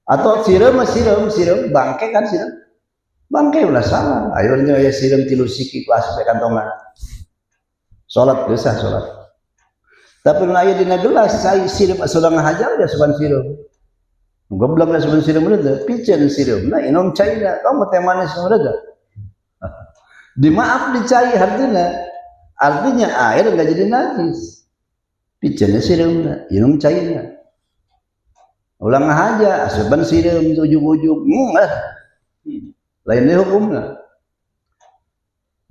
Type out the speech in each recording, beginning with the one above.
Atau siram bangke kan siram bangke ulah salah akhirnya ya siram tilu siki ku aspe kantongan salat geus salat tapi mun aya dina gelas sai siram asulang hajar ya suban siram goblok da suban siram reda piceun siram na inom caina kamu teh manis reda di maaf dicai artinya air enggak jadi najis piceun siramna inom caina ulang aja asuban siram ujug-ujug lain deh hukumnya.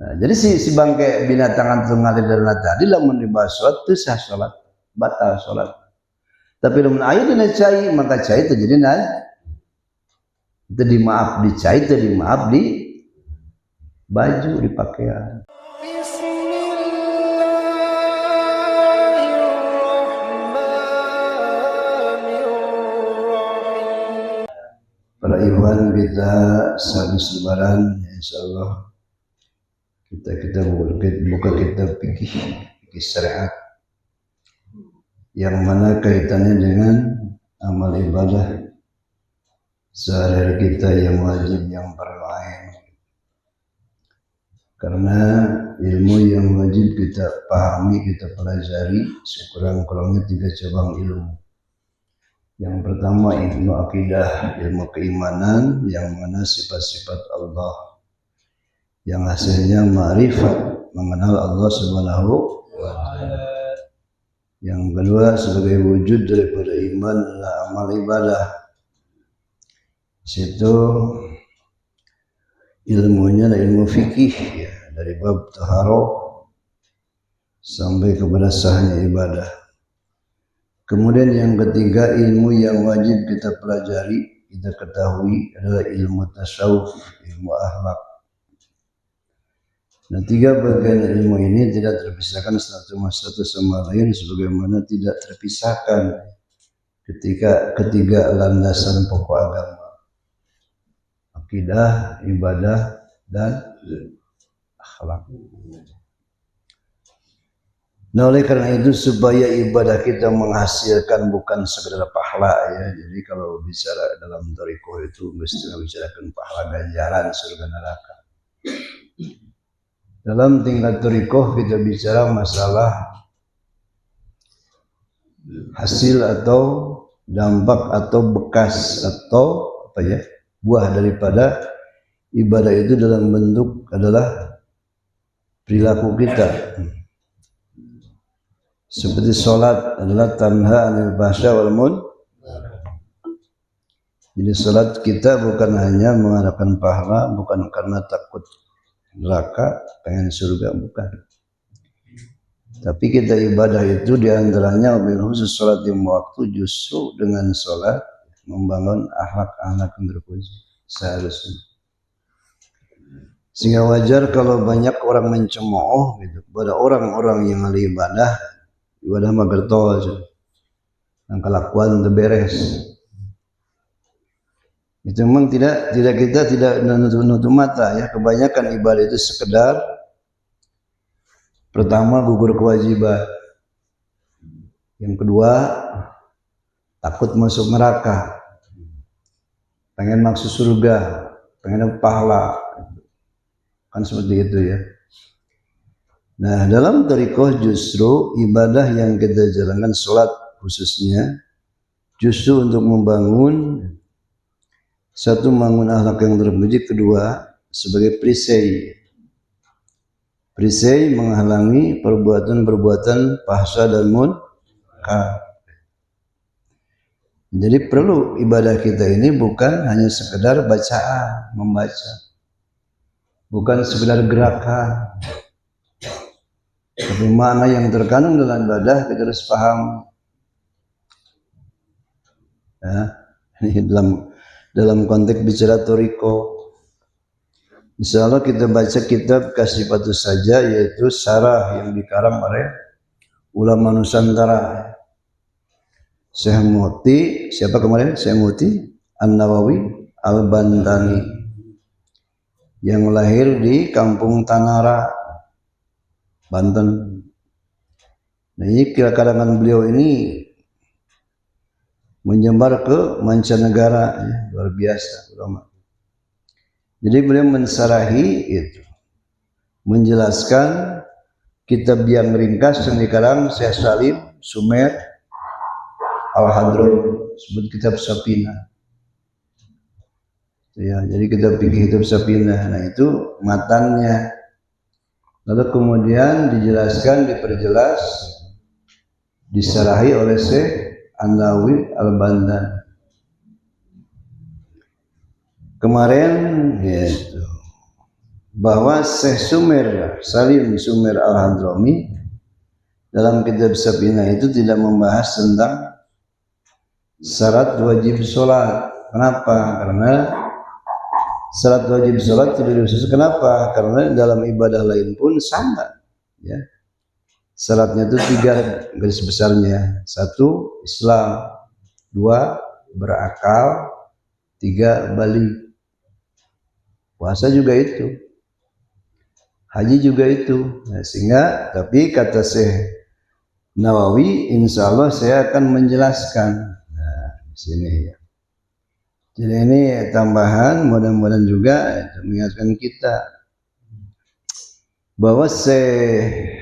Nah, jadi si bangke binatang antum ngalir dari tadi lamun dibahas salat teu sah salat batal salat. Tapi lamun aya dina cai maka cai teh jadi teu dimaaf di cai teu dimaaf di baju di pakaian. Para ikhwan kita sehabis lebaran insyaallah kita buka kitab fikih syariat yang mana kaitannya dengan amal ibadah sehari-hari kita yang wajib yang fardu ain. Karena ilmu yang wajib kita pahami, kita pelajari sekurang-kurangnya 3 cabang ilmu. Yang pertama ilmu akidah, ilmu keimanan yang mana sifat-sifat Allah yang hasilnya ma'rifat, mengenal Allah Subhanahu wa ta'ala. Yang kedua sebagai wujud daripada iman adalah amal ibadah. Situ ilmunya adalah ilmu fikih ya, dari bab taharah sampai kepada sahnya ibadah. Kemudian yang ketiga ilmu yang wajib kita pelajari, kita ketahui adalah ilmu tasawuf, ilmu akhlak. Nah 3 bagian ilmu ini tidak terpisahkan satu sama lain sebagaimana tidak terpisahkan ketiga landasan pokok agama. Akidah, ibadah, dan akhlak. Nah oleh karena itu supaya ibadah kita menghasilkan bukan sekedar pahala ya. Jadi kalau bicara dalam thariqah itu mesti membicarakan pahala ganjaran surga neraka. Dalam tingkat thariqah kita bicara masalah hasil atau dampak atau bekas atau buah daripada ibadah itu dalam bentuk adalah perilaku kita. Seperti sholat adalah tanha anil fahsya wal munkar. Jadi sholat kita bukan hanya mengharapkan pahala, bukan karena takut neraka, pengen surga, bukan. Tapi kita ibadah itu diantaranya wabil khusus sholat yang waktu justru dengan sholat membangun akhlak-akhlak yang terpuji seharusnya. Sehingga wajar kalau banyak orang mencemooh gitu kepada orang-orang yang ahli ibadah mah gertol aja. Yang kelakuan itu beres. Itu memang tidak kita tidak nutup mata ya. Kebanyakan ibadah itu sekedar pertama gugur kewajiban. Yang kedua takut masuk neraka. Pengen masuk surga, pengen pahala. Kan seperti itu ya. Nah dalam thariqah justru ibadah yang kita jalankan sholat khususnya justru untuk membangun satu membangun akhlak yang terpuji, kedua sebagai perisai menghalangi perbuatan-perbuatan fahsya dan munkar. Jadi perlu ibadah kita ini bukan hanya sekedar bacaan, membaca, bukan sekedar gerakan. Tapi makna yang terkandung dalam ibadah kita harus paham. Ya, ini dalam konteks bicara thariqah. Insyaallah kita baca kitab Kasifatus Saja yaitu syarah yang dikarang oleh ulama Nusantara. Syekh Muti, siapa kemarin? Syekh Muti An-Nawawi Al-Bantani yang lahir di Kampung Tanara, Banten. Nah ini karangan beliau ini menyebar ke mancanegara, ya, luar biasa ulama. Jadi beliau mensarahi itu, menjelaskan kitab yang ringkas yang dikarang Syekh Salim Sumer Al-Hadrami, sebut kitab Safina. Ya, jadi kitab fikih kitab Safina. Nah, itu matannya. Lalu kemudian dijelaskan, diperjelas, disarahi oleh Syekh An-Nawawi Al-Bandan. Kemarin yaitu bahwa Syekh Sumer Salim Sumer Al-Hadrami dalam kitab Safina itu tidak membahas tentang syarat wajib sholat. Kenapa? Karena syarat wajib sholat tidak khusus. Kenapa? Karena dalam ibadah lain pun sama, ya. Syaratnya itu 3 garis besarnya. 1, Islam. 2, berakal. 3, balik. Puasa juga itu. Haji juga itu. Nah, sehingga, tapi kata Syekh Nawawi, insya Allah saya akan menjelaskan. Nah, di sini ya. Jadi ini tambahan, mudah-mudahan juga mengingatkan kita bahwa Syekh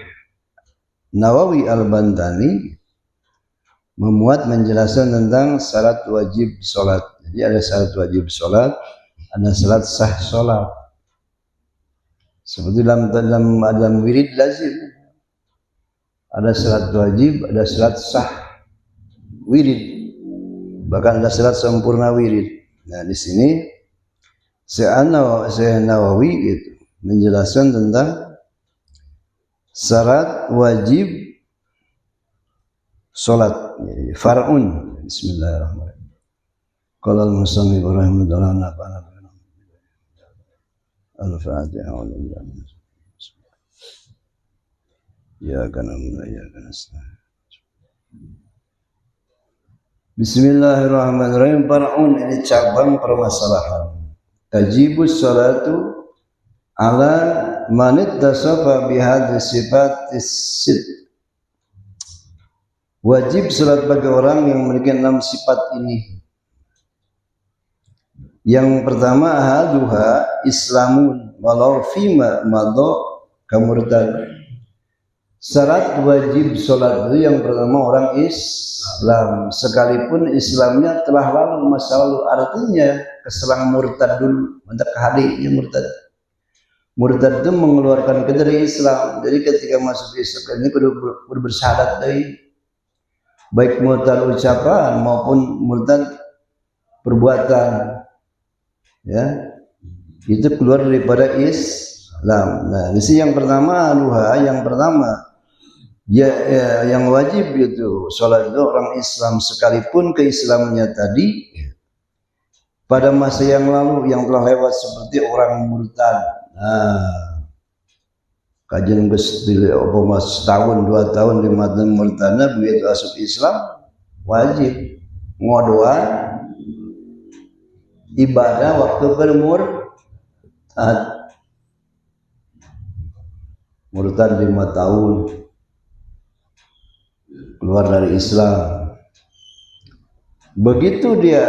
Nawawi Al-Bantani memuat menjelaskan tentang syarat wajib sholat. Jadi ada syarat wajib sholat, ada syarat sah sholat. Seperti dalam wirid lazim, ada syarat wajib, ada syarat sah wirid, bahkan ada syarat sempurna wirid. Nah, di sini Syekh Nawawi gitu menjelaskan tentang syarat wajib sholat, far'un. Bismillahirrahmanirrahim. Qala al-musannif rahimahullah al-Fatihah. Ya kana ya kana. Bismillahirrahmanirrahim. Far'un, ini cabang permasalahan. Tajibus sholatu ala manit dasafa bihadhi sifatis sid. Wajib salat bagi orang yang memiliki 6 sifat ini. Yang pertama, ahaduha islamun walau fima madho kamurtad. Syarat wajib salat itu yang pertama orang Islam, sekalipun Islamnya telah lalu masa lalu. Artinya keselang murtad dulu, mantap kehadinya murtad. Murtad itu mengeluarkan kita dari Islam. Jadi ketika masuk Islam ini kudu bersyahadat dari baik murtad ucapan maupun murtad perbuatan, ya, itu keluar daripada Islam. Nah, ini yang pertama, yang pertama, ya, yang wajib itu sholat itu orang Islam, sekalipun keislamannya tadi pada masa yang lalu yang telah lewat seperti orang murtad. Nah, kajian setahun, 2 tahun, 5 tahun murtadnya, begitu masuk Islam wajib ngodoa ibadah waktu bermurtad. Murtad 5 tahun keluar dari Islam. Begitu dia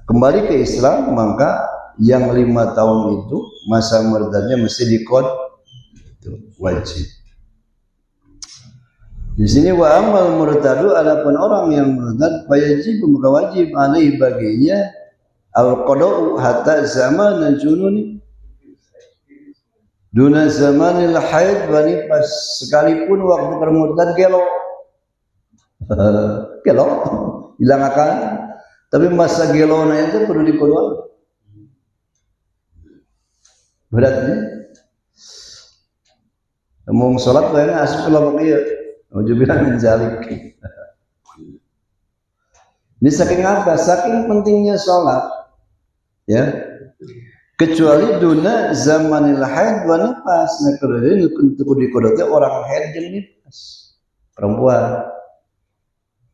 kembali ke Islam, maka yang 5 tahun itu masa murtadnya mesti dikod, itu wajib. Di sini wa amal murtadu, adapun orang yang murtad wajib, maka wajib alaihi baginya al-qada'u hatta zaman al-jununi duna zamanil haid wa nifas, sekalipun waktu bermurtad gelo hilang akal, tapi masa gelona itu perlu dikodok. Beratnya ngomong sholat kayaknya asik kalau dia ujubilah menjalik. Ini saking apa? Saking pentingnya sholat, ya. Kecuali duna zamanil haid wa nifas. Nah, kalau ini untuk dikodoknya orang haid dan nifas, perempuan.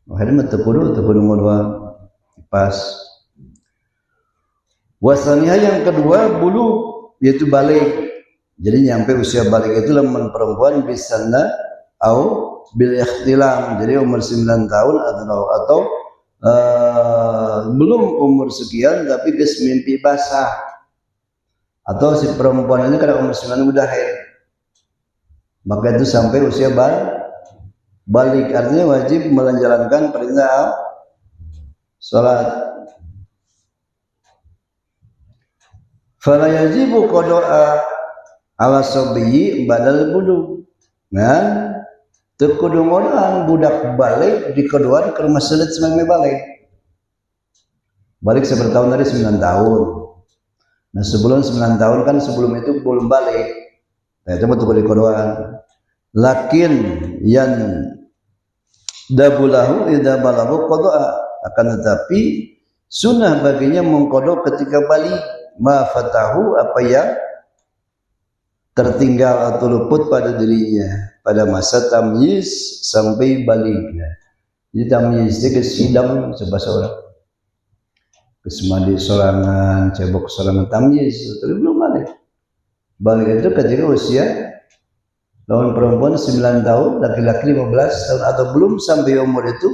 Haid mah tekudu ngodua nifas. Wasaniha yang kedua bulu, yaitu balik. Jadi nyampe usia balik itu lemah perempuan bisana au bil ikhtilam. Jadi umur 9 tahun atau belum umur sekian tapi geus mimpi basah, atau si perempuan ini kada umur 9 udah haid, maka itu sampai usia balik, artinya wajib menjalankan perintah salat. Fala yajibu qada'a ala sabiyyi badal budu. Ngan teu kudu ngodoan budak balik di keduaan ke rumah seuleut sememe balik. Balik sebertahun dari 9 tahun. Nah sebelum 9 tahun kan sebelum itu belum balik. Nah itu betul di keduaan. Lakin yan dabulahu idza balagu qada'a, akan tetapi sunnah baginya mengkodok ketika balik ma fatahu, apa yang tertinggal atau luput pada dirinya pada masa tamyiz sampai baliknya. Jadi tamyiz itu kesidang sebahasa orang kesemadi sorangan, cebok sorangan tamyiz, tapi belum balik. Balik itu ketika usia lawan perempuan 9 tahun, laki-laki 15 tahun, atau belum sampai umur itu,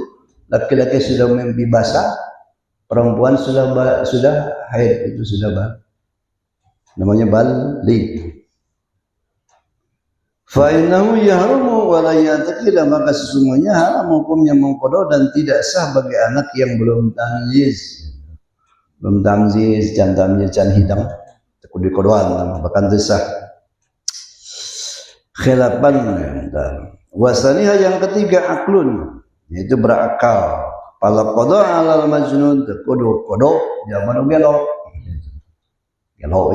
laki-laki sudah mimpi basah, perempuan sudah haid, itu sudah namanya balik. Fa innahu yahrumu wa la ya'taqida, maka sesungguhnya haram hukumnya mengqada dan tidak sah bagi anak yang belum tamyiz. Belum tamyiz, jan tamyiz jan hidang kudu qadaan bahkan sah. Khilafan wasaniha yang ketiga aklun, yaitu berakal. Pala qada alal majnun, kudu qada zaman gelo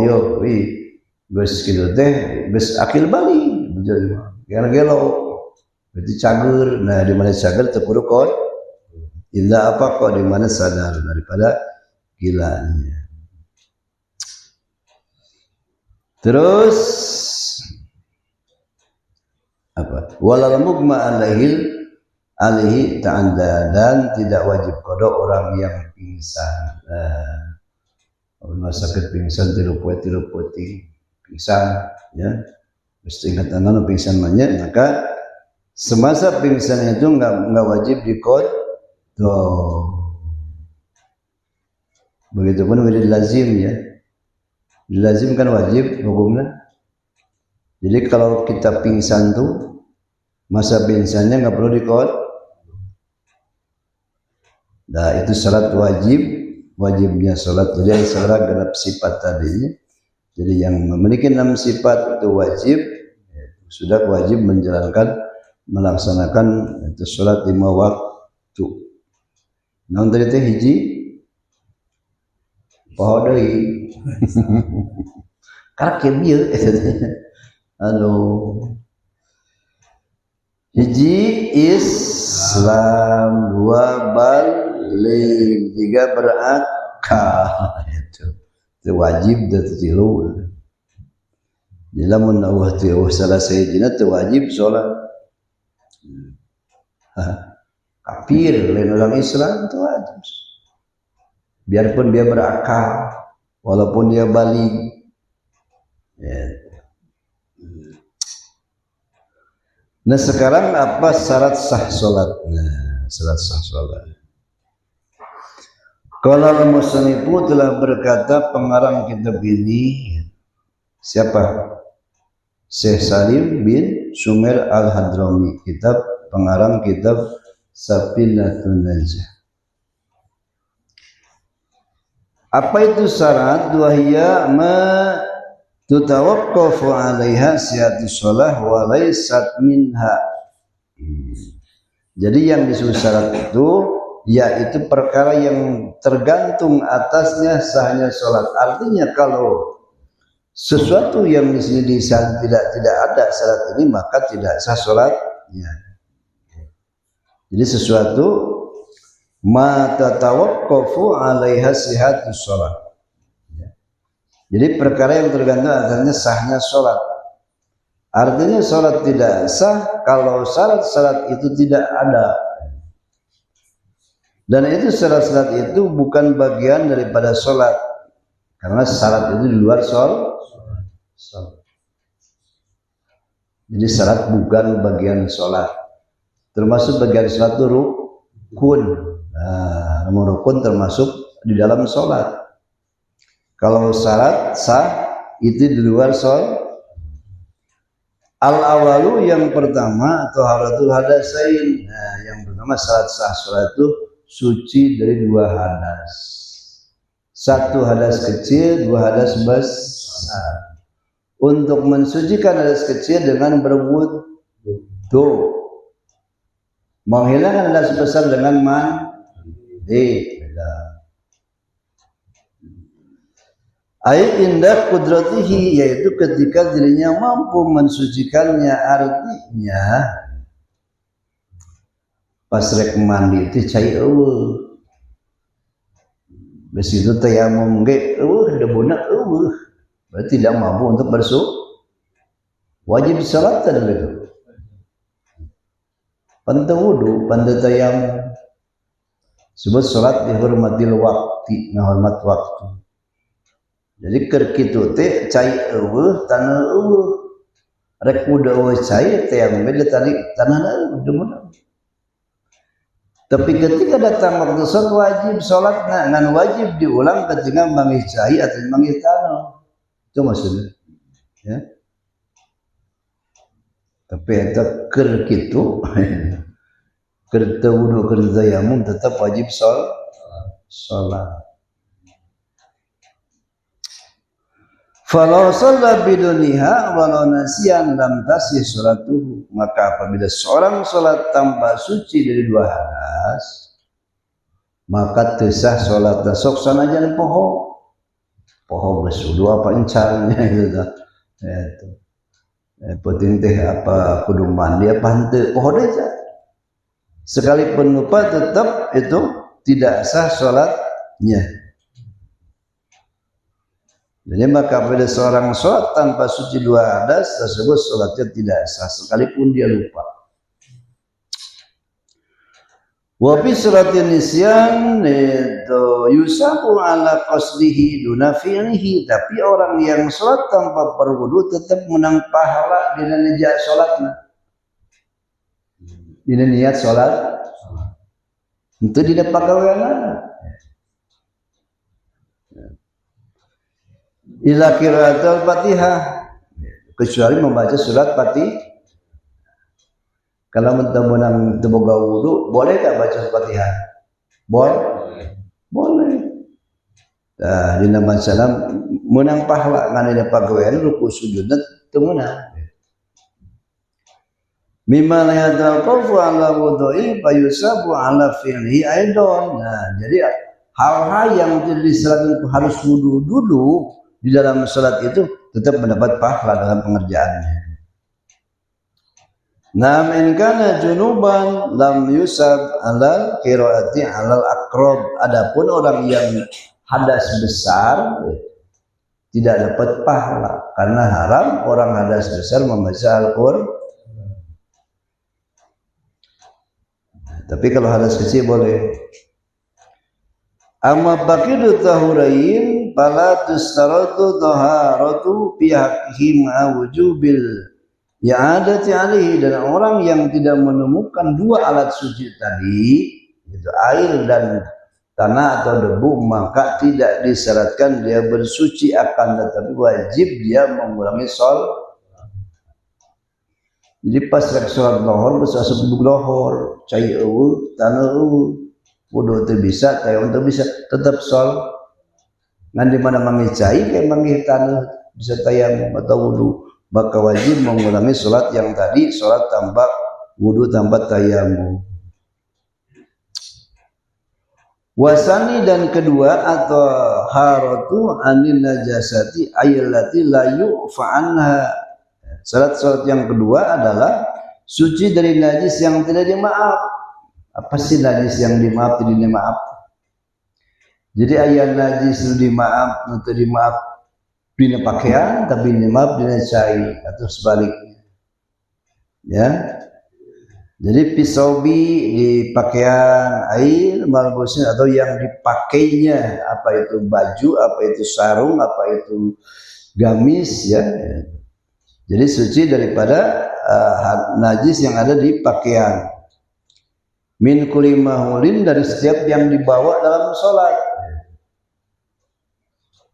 yo wi geus kitu teh geus akil balik gelo berarti cager. Nah di mana cager teu kudu qad illa apa kok di mana sadar daripada gilanya. Terus apa? Walal mugma alaihi ta'anda, dan tidak wajib qada orang yang pingsan. Rumah sakit pingsan tilu-puti pingsan ya. Mesti ingat anak pingsan banyak, maka semasa pingsan itu enggak wajib diqada. Begitupun wirid lazim ya. Lazim kan wajib hukumnya. Jadi kalau kita pingsan tuh masa pingsannya enggak perlu diqada. Nah itu salat wajibnya salat. Jadi secara genap sifat tadinya. Jadi yang memiliki 6 sifat itu wajib, sudah wajib melaksanakan itu salat 5 waktu. Namun tadi teh hiji poho deui. Karena kieu hiji Islam, 2 balik, 3 berakal. Itu wajib dan tilu. Jadi lamun Allah tu salah sayidina tu wajib salat. Kafir lain orang Islam tu wajib. Biarpun dia berakal, walaupun dia balik. Ya. Nah sekarang apa syarat sah salat? Nah, syarat sah salat. Kalau musanifu telah berkata pengarang kitab ini siapa? Syekh Salim bin Sumer Al-Hadrami, pengarang kitab Safinatun Najah. Apa itu syarat? Wahia ma tutawaqqafu 'alaiha sihatus shalah wa laysat minha. Jadi yang disuruh syarat itu yaitu perkara yang tergantung atasnya sahnya salat. Artinya kalau sesuatu yang di sini tidak ada syarat ini maka tidak sah salatnya. Jadi sesuatu ma tatawaqqafu 'alaiha sihatus shalah. Jadi perkara yang tergantung atasnya sahnya salat. Artinya salat tidak sah kalau syarat-syarat itu tidak ada. Dan itu syarat-syarat itu bukan bagian daripada salat. Karena syarat itu di luar salat. Jadi syarat bukan bagian salat. Termasuk bagian salat itu rukun. Nah, rukun termasuk di dalam sholat. Kalau syarat sah itu di luar sholat. Al-awalu yang pertama taharatul hadasain. Nah, yang pertama syarat sah sholat itu suci dari dua hadas. Satu hadas kecil, dua hadas besar. Untuk mensucikan hadas kecil dengan berwudu, menghilangkan hadas besar dengan mandi. Ayat indah kudratihi, yaitu ketika dirinya mampu mensucikannya. Artinya pas rek mandi itu cai eueuh, bes itu tayamum ge eueuh, debuna eueuh, berarti tidak mampu untuk wajib salat tadi itu. Pantau wudu, pantau tayamum. Sebab salat dihormatil waktu, ngahormat waktu. Jadi keur kitu teh cai eueuh, tanah eueuh. Rek muda eueuh cai tayamum beda tadi tanahna eueuh deuna. Tapi ketika datang waktu sholat wajib sholat ngan wajib diulang ketika mangih cai atau mangih tanah. Itu maksudnya. Ya. Tapi eta keur kitu keur teu wudu keur tayamum tetap wajib sholat. Falau shalla biduniha walau nasiyan lam tasih sholatuhu, maka apabila seorang sholat tanpa suci dari dua hadas, maka teu sah sholatna. Sok sanajan poho geus wudu apa encarnya gitu. Itu. Penting teh apa kudu mandi apa henteu poho deui. Sekalipun lupa tetap itu tidak sah sholatnya. Jadi maka pada seorang sholat tanpa suci dua hadas tersebut sholatnya tidak sah sekalipun dia lupa. Wa fi sholatin nisyan itu yusabu ala qasdihi duna fi'lihi, tapi orang yang sholat tanpa berwudu tetap menang pahala dina niat sholatna. Dina niat sholat itu tidak pagaweanana. Ila qiraatul Fatihah, kecuali membaca surat Fatihah. Kalau menang teboga wudu, boleh tak baca Fatihah? Boleh. Nah, dina masalah menang pahala ngan dina pagawean ruku sujudna teu meunang. Mimma la yataqafu ala wudu'i fayusabu ala fi'lihi aidon. Nah, jadi hal-hal yang disyaratkan harus wudu dulu di dalam salat itu tetap mendapat pahala dalam pengerjaannya. Namun kana junuban lam yusab ala qiraati alal aqrab. Adapun orang yang hadas besar tidak dapat pahala karena haram orang hadas besar membaca Al-Qur'an. Tapi kalau hadas kecil boleh. Amma baqidu tahurain fala tustaratu taharatu fi haqqihi ma wujubil i'adati alaihi, dan orang yang tidak menemukan dua alat suci tadi, itu air dan tanah atau debu, maka tidak disyaratkan dia bersuci, akan tetapi wajib dia mengulangi sholat. Jadi pas rek sholat lohor geus asup lohor, cai eueuh, tanah eueuh, wudu teu bisa, tayamum teu bisa, tetap sholat. Ngan di mana mangih cai kayak mangih tanah bisa tayamum atau wudu, maka wajib mengulangi sholat yang tadi, sholat tanpa wudu tanpa tayamum. Wasani dan kedua atau haratu anin najasati ayyallati la yu'fa anha. Salat yang kedua adalah suci dari najis yang tidak dimaaf. Apa sih najis yang dimaaf tidak dimaaf? Jadi ayat najis itu dimaaf atau dimaaf dina pakaian, tapi dimaaf dina cai atau sebaliknya. Ya. Jadi pisaubi di pakaian air malbusin atau yang dipakainya, apa itu baju, apa itu sarung, apa itu gamis, ya. Jadi suci daripada najis yang ada di pakaian. Min kulli mahulin, dari setiap yang dibawa dalam sholat.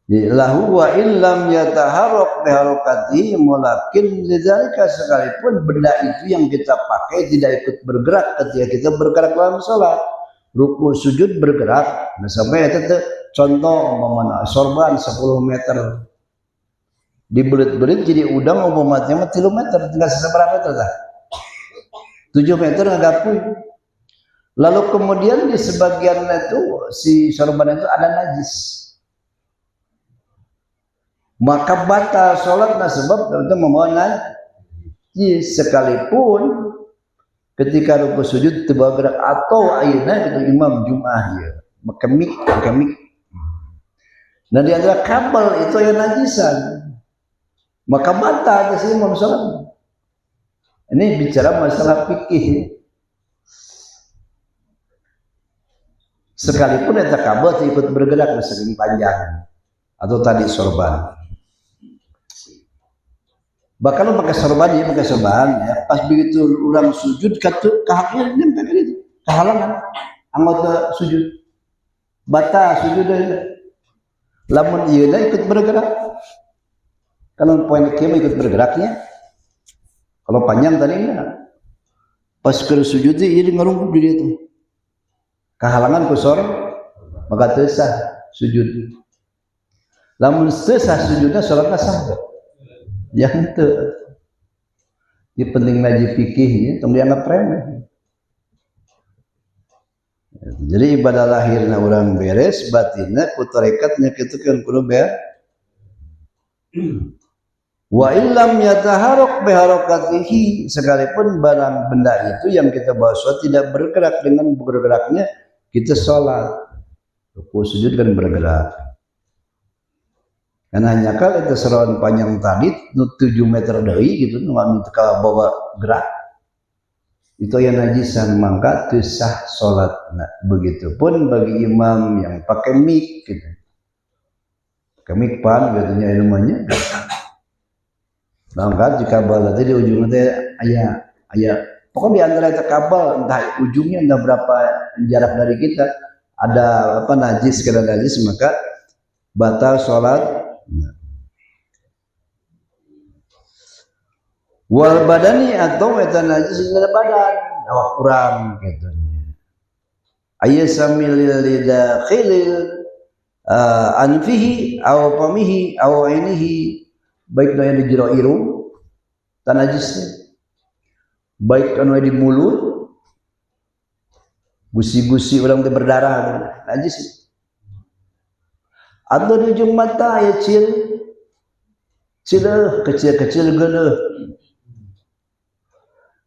lahu wa illam yataharrak biharakati mulakin lidzalika, sekalipun benda itu yang kita pakai tidak ikut bergerak ketika kita bergerak dalam salat, ruku sujud bergerak. Nah sampai itu contoh umpamana sorban 10 meter dibelit-belit jadi udang umpamanya 3 meter, tinggal seberapa meter dah? 7 meter ngagapuy. Lalu kemudian di sebagian itu si sorban itu ada najis, maka batal sholatnya sebab itu membawa najis, sekalipun ketika ruku sujud tiba gerak atau ayeuna itu imam Jumat ya makemik. Nah di antara kabel itu yang najisan, maka batal si imam sholat. Ini bicara masalah fikih. Sekalipun eta kabel ikut bergerak sering panjang atau tadi sorban. Bahkan lo pakai sorban ya, pas begitu orang sujud kahaknya nempel itu kehalangan anggota sujud, batal sujud aja. Lamun ieu ikut bergerak, kalau poin kieu ikut bergeraknya, kalau panjang tadi enggak, pas ke sujud ieu ngarungkul di itu kehalangan kusor, maka teu sah sujud. Lamun teu sah sujudnya salatna sah. Yang itu di penting ngaji fikih ya, tong dianggap remeh. Jadi ibadah lahirna orang beres, batinna ku tarekatnya kitu kan kudu beres. Wa illam yataharrak biharakatihi, sekalipun barang benda itu yang kita bawa sholat tidak bergerak dengan bergeraknya kita sholat. Ruku sujud kan bergerak. Karena hanya kalau itu seruan panjang tadi 7 meter dari gitu nggak ka bawa gerak itu yang najisan, maka teu sah salat. Nah, begitupun bagi imam yang pakai mik gitu. Pakai mik pan katanya namanya. Maka jika kabel tadi di ujungnya teh aya pokoknya di antara itu kabel entah ujungnya entah berapa jarak dari kita ada apa najis kena najis, maka batal salat. Wal badani atau eta najis pada badan awak kurang gitu. Ayya samil lidakhilil anfihi aw famihi aw ainihi, baik anu di jero irung tan najisnya, baik anu di mulut gusi-gusi urang teh berdarah najis, atau di ujung mata ya kecil geuleuh.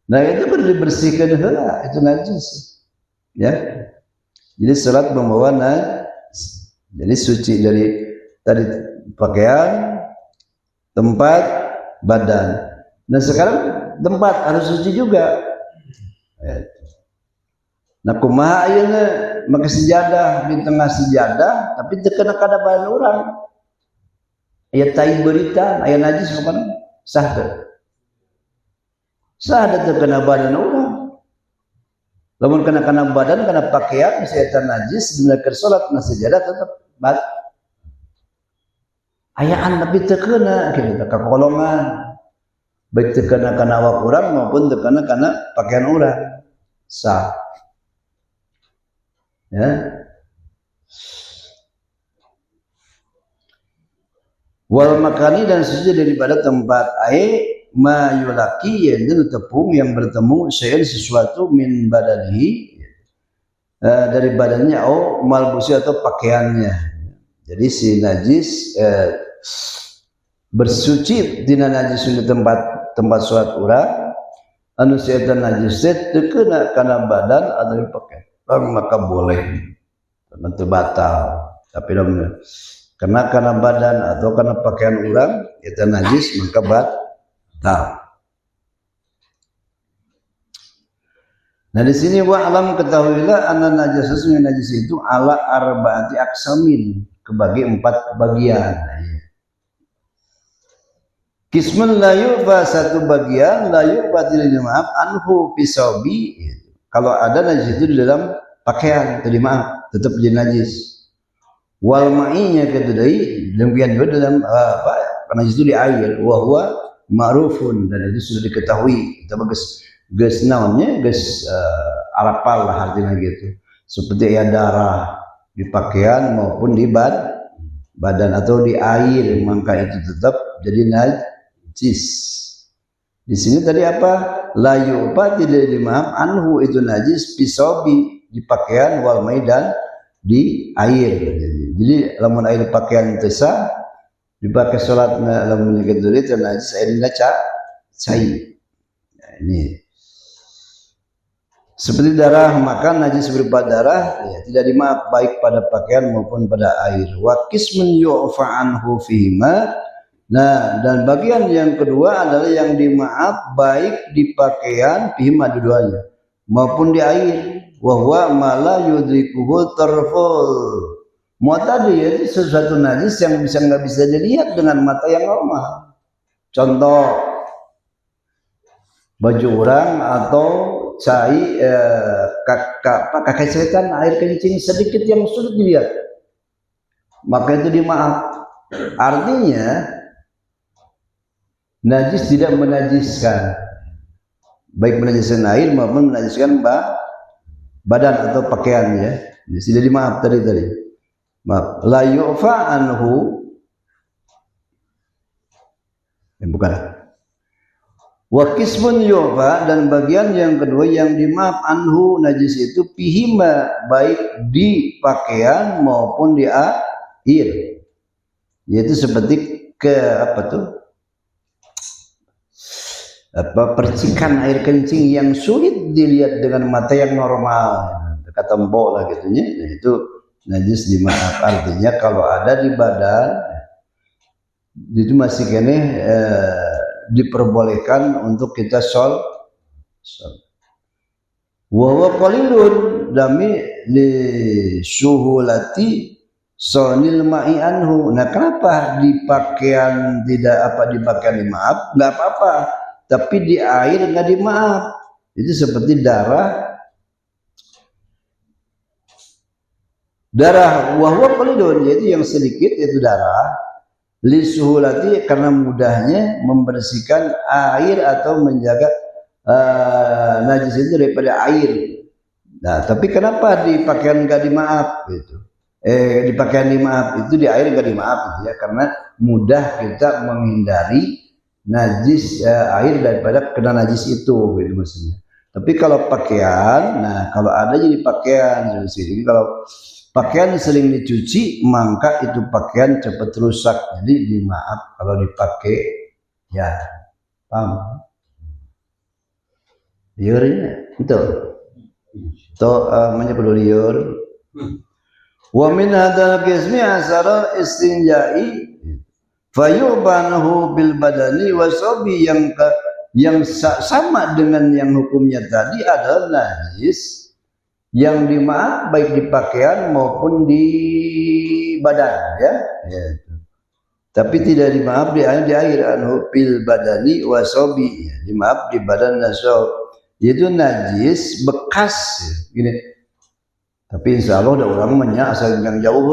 Nah itu perlu dibersihkan heula, itu najis. Ya. Jadi salat membawa najis. Jadi suci dari tadi pakaian, tempat, badan. Nah sekarang tempat harus suci juga. Ya. Nah kumaha ayeuna make sejadah di tengah sejadah tapi teu kena kada badan urang. Aya tai berita, aya najis bukan sah teu? Sah teu kena badan urang. Lamun kena badan, kena pakaian bisa eta najis digunakeun salat na sejadah tetep batal. Ayaan tapi teu kena kitu kakolongan. Baik teu kena kana awak urang maupun teu kena kana pakaian urang. Sah. Ya. Wal makani dan suci daripada tempat ma yulaki yaitu tepung yang bertemu sesuatu min badanihi dari badannya atau malbusi atau pakaiannya. Jadi si najis bersuci dina najis di tempat sholat urang anu saeta najis teu kena kana badan atau pakaian, maka boleh tentu batal. Tapi lamun kena kana badan atau kana pakaian urang eta najis maka batal. Nah di sini wa alam ketahuilah anna najis sesungguhnya najis itu ala arbaati aksamin, kebagi 4 bagian. Kismun la yu'fa, satu bagian la yu'fa tidak dimaaf anhu pisabi. Kalau ada najis itu di dalam pakaian, itu dimaaf, tetap jadi najis. wal ma'inya kedudai demikian juga dalam najis itu di air wa huwa ma'rufun, dan itu sudah diketahui. Kita geus naonnya geus arapal lah artinya gitu. Seperti ya darah di pakaian maupun di badan atau di air, maka itu tetap jadi najis. Di sini tadi apa? La yu'fa, tidak dimaaf, anhu itu najis, pisobi di pakaian, wal maidan di air. Jadi lamun air pakaian tesa dipakai sholat lamun keduri itu najis, airnya cai. Nah, ini seperti darah, maka najis berupa darah ya, tidak dimaaf baik pada pakaian maupun pada air. Wa qismun yu'fa anhu fihima. Nah, dan bagian yang kedua adalah yang dimaaf baik di pakaian, fihima dua-duanya, maupun di air. Wa huwa ma la yudrikuhu tarful. Tadi ya, sesuatu najis yang nggak bisa dilihat dengan mata yang normal. Contoh baju orang atau cai kakek setan, air kencing sedikit yang sulit dilihat, maka itu dimaaf. Artinya najis tidak menajiskan, baik menajiskan air maupun menajiskan badan atau pakaian ya. Sudah dimaaf tadi. Maaf. La yu'fa anhu, bukan. Wa qismun yu'fa, dan bagian yang kedua yang dimaaf anhu najis itu pihima, baik di pakaian maupun di air. Yaitu seperti percikan air kencing yang sulit dilihat dengan mata yang normal, kata mbok lah gitunya. Nah, itu najis dimaaf. Artinya kalau ada di badan itu masih kene diperbolehkan untuk kita sol. Wa huwa qalilun dami li suhulati sonil ma'i anhu. Nah, kenapa di pakaian tidak di pakaian dimaaf? Enggak apa-apa, tapi di air enggak dimaaf. Itu seperti darah wahwa qalilun, yaitu yang sedikit, yaitu darah, li suhulati, karena mudahnya membersihkan air atau menjaga najis itu daripada air. Nah, tapi kenapa di pakaian enggak dimaaf gitu? Di pakaian dimaaf, itu di air enggak dimaaf gitu ya, karena mudah kita menghindari najis air daripada kena najis itu gitu maksudnya. Tapi kalau pakaian, nah kalau ada jadi pakaian jadi kalau pakaian sering dicuci, maka itu pakaian cepat rusak. Jadi dimaaf kalau dipakai ya. Paham? Liurnya itu. Namanya perlu liur. Wa min hadzal qismi asara istinja'i fayubanahu bil badani wasabi, yang sama dengan yang hukumnya tadi adalah najis yang dimaaf baik di pakaian maupun di badan ya. Tapi tidak dimaaf di air anu bil badani wasabi, ya. Dimaaf di badan nasab, yaitu najis bekas ya. Gini. Tapi insya Allah ada orang menyak asal yang jauh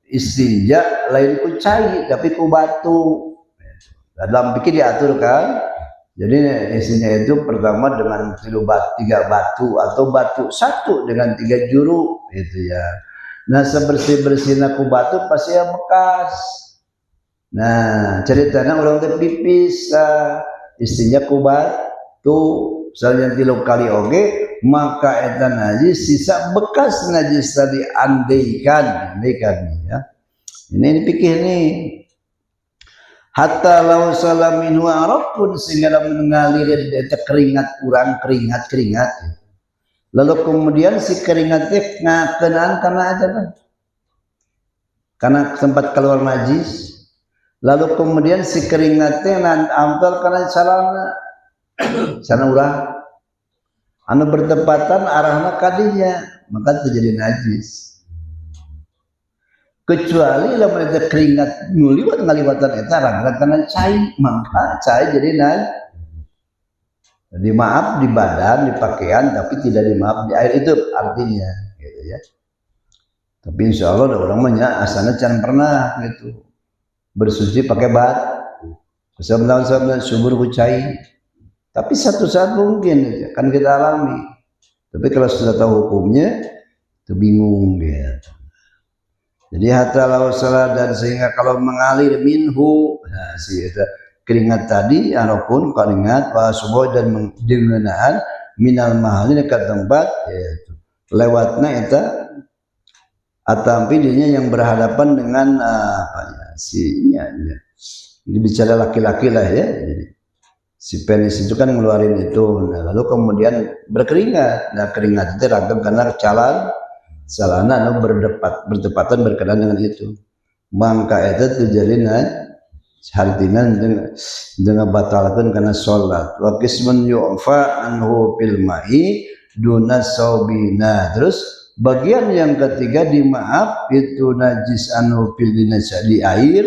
istinja lain ku cai tapi ku batu. Dalam pikir diatur kan. Jadi isinya itu pertama dengan 3 batu atau batu 1 dengan 3 juru itu ya. Nah, sebersih-bersihna ku batu pasti yang bekas. Nah, ceritanya orang teh pipis istinya ku batu misalnya 3 kali oge, maka eta najis, sisa bekas najis tadi andaikan ya. Ini dipikir nih. Hatta law salamin wa arafun, sehingga mengalir dari keringat lalu kemudian si keringatnya ngakenaan karena aja kan, karena sempat keluar najis, lalu kemudian si keringatnya ampel karena sana urang anu bertepatan arahna kadinya, maka terjadi najis. Kecuali lamun eta keringat nuliwat ngaliwatan eta rangkana cai, maka cai jadi dimaaf di badan, di pakaian, tapi tidak dimaaf di air, itu artinya gitu ya. Tapi insya Allah ada orang banyak asalnya can pernah gitu bersuci pakai bat. Sebelum subur kucai. Tapi satu saat mungkin kan kita alami. Tapi kalau sudah tahu hukumnya, itu bingung gitu. Jadi hatta law salat, dan sehingga kalau mengalir minhu, nah si keringat tadi ataupun keringat subuh dan jenengan minal mahal dekat tempat yaitu lewatnya itu atampi dirinya yang berhadapan dengan apa ya sinya ya. Jadi bicara laki-laki lah ya. Jadi si penis itu kan ngeluarin itu, nah, lalu kemudian berkeringat. Nah keringat itu ragam karena salana bertepatan berkenaan dengan itu. Maka itu terjadi hartinan dengan batalkan karena sholat. Wa qismun yu'fa anhu fil ma'i duna saubina. Terus bagian yang ketiga dimaaf itu najis anhu fil di air,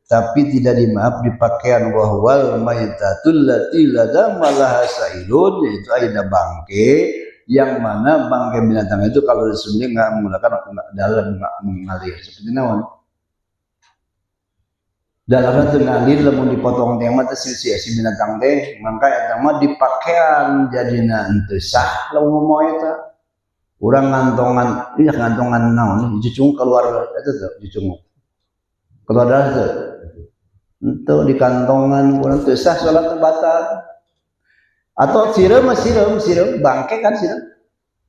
tapi tidak dimaaf di pakaian. Wahwal maitatul lati ladam malaha sailun, yaitu ada bangke yang mana bangkai binatang itu kalau disembelih nggak menggunakan dalam nggak mengalir seperti nawan dalamnya itu ngalir lamun dipotong teh mah si binatang teh mangka eta mah dipakaian jadina henteu sah lamun mau eta urang ngantongan naon jucung keluar eta tuh jucung keluar darah tuh henteu di kantongan urang teu sah salat batal. Atau siram bangke kan siram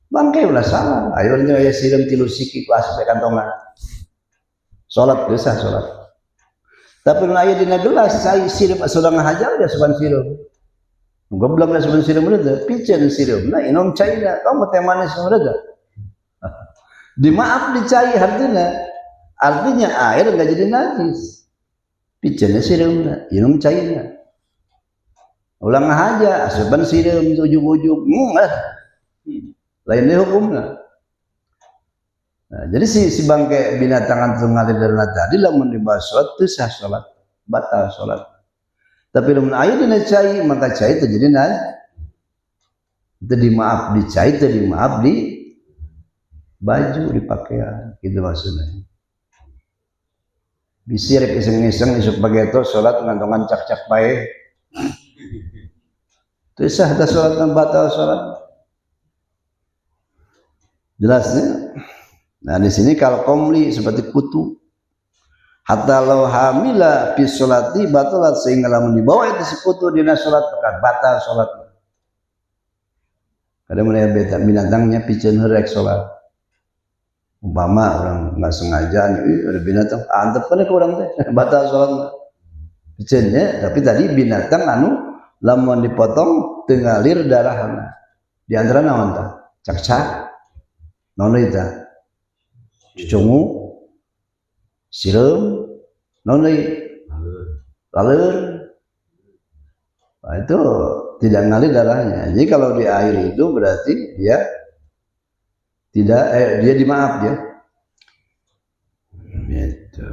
bangke ulah salah ayo aya siram 3 siki ku aspek kantongan salat geus sah salat. Tapi mun aya dina gelas sai siram sudah ngahajar ya suban siram goblok da suban siram urang piceun siram nah inom cairna kamu teh manis urang dimaaf dicai artinya air enggak jadi najis piceun siram inom cairna ulang aja asupan siram ujug-ujug lain deh hukumnya. Nah, jadi si bangkai binatang itu ngalir dari tadi lamun dibahas sholat itu sah sholat batal sholat. Tapi lamun air dina cai maka cai itu jadi itu dimaaf di cai itu dimaaf di baju di pakaian gitu maksudnya. Bisi rek iseng-iseng isuk bageto sholat ngantongan cak-cak bae. Itu sah ada sholat dan batal sholat. Jelasnya. Nah di sini kalau komli seperti kutu. Hatta law hamila fi sholati batalat, sehingga lamun dibawa itu si kutu dina sholat maka batal sholat. Kadang mulai beta binatangnya piceun rek sholat. Umpama orang nggak sengaja ada binatang antep kan ke orang teh batal sholat. Piceunnya tapi tadi binatang lamun dipotong tengalir darahna di antara naon tah cak-cak naon deui tah cucungu sireum naon deui laleur nah, itu tidak ngalir darahnya. Jadi kalau di air itu berarti dia tidak dia dimaaf dia gitu.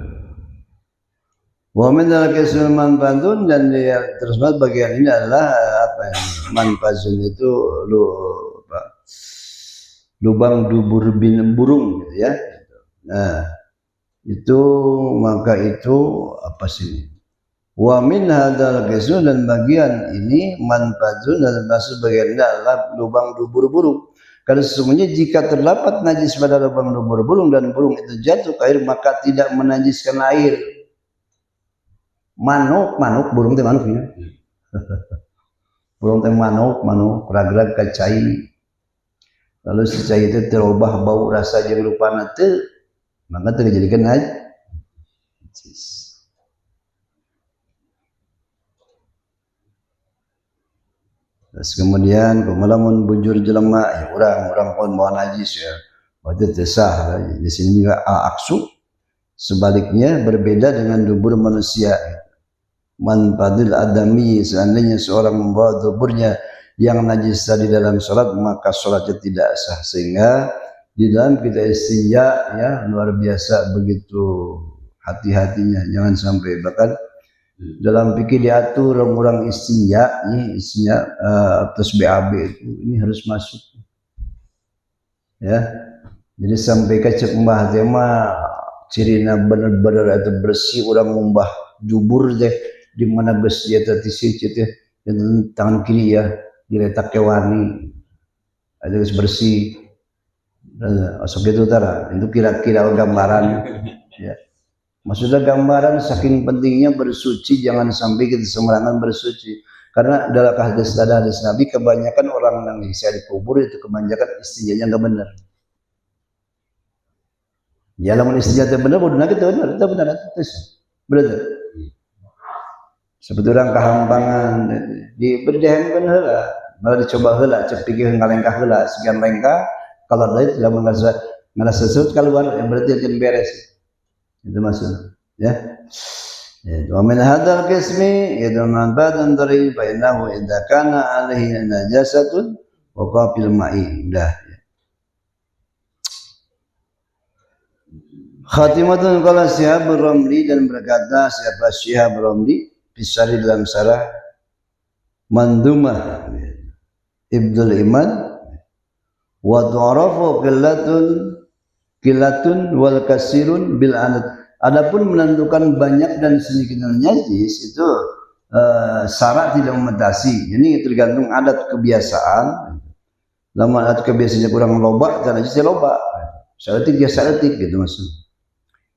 Wa min dzalika manfazun, dan dia terus bagian ini adalah apa ya? Manfazun itu lubang dubur burung gitu ya. Nah, itu maka itu apa sih? Wa min hadzal qism, dan bagian ini manfazun, dan maksud bagian ini adalah lubang dubur burung. Karena sesungguhnya jika terdapat najis pada lubang dubur burung dan burung itu jatuh ke air maka tidak menajiskan air. Manuk burung teh manuk ya. Burung teh manuk ragrag ka cai. Lalu si cai itu terubah bau rasa jeung rupana teu, maka teu dijadikeun najis. Terus kemudian lamun bujur jelema ya urang pun bawa najis ya. Berarti teu sah. Di sini juga aksu sebaliknya berbeda dengan dubur manusia. Manfadil adami, seandainya seorang membawa duburnya yang najis tadi dalam sholat maka sholatnya tidak sah. Sehingga di dalam kita istinja ya luar biasa begitu hati-hatinya, jangan sampai bahkan dalam fikih diatur orang istinja terus BAB itu ini harus masuk ya Jadi sampai kecek mbah tema cirina bener-bener itu bersih orang ngumbah jubur deh di mana geus dia tadi sicit ya tangan kiri ya diletak ke wani ada geus bersih asal itu tara itu kira-kira gambaran ya. Maksudnya gambaran saking pentingnya bersuci, jangan sampai kita sembarangan bersuci. Karena dalam hadis Nabi kebanyakan orang yang bisa dikubur itu kebanyakan istinjanya nggak benar. Ya lamun istinja itu benar, bodoh itu benar, terus benar. Seperti orang kehampangan di berdehem benar lah, malah dicoba hela, cek pikir ngalengkah hela, sekian lengkah, kalau lain tidak merasa sesuatu keluar, yang berarti akan beres. Itu maksud ya. Wa min hadzal qismi yadman badan dari fa innahu idza kana alaihi najasatun wa qafil ma'i dah. Khatimatun qala Syihab Ramli dan berkata siapa Syihab Ramli bisari dalam sarah Mandumah Ibnul Iman wa tu'rafu qilatun wal kasirun bil anad. Adapun menentukan banyak dan sedikit najis itu syarat tidak membatasi. Ini tergantung adat kebiasaan. Lama adat kebiasaannya kurang loba, dan najisnya loba. Syaretik ya syaretik gitu maksudnya.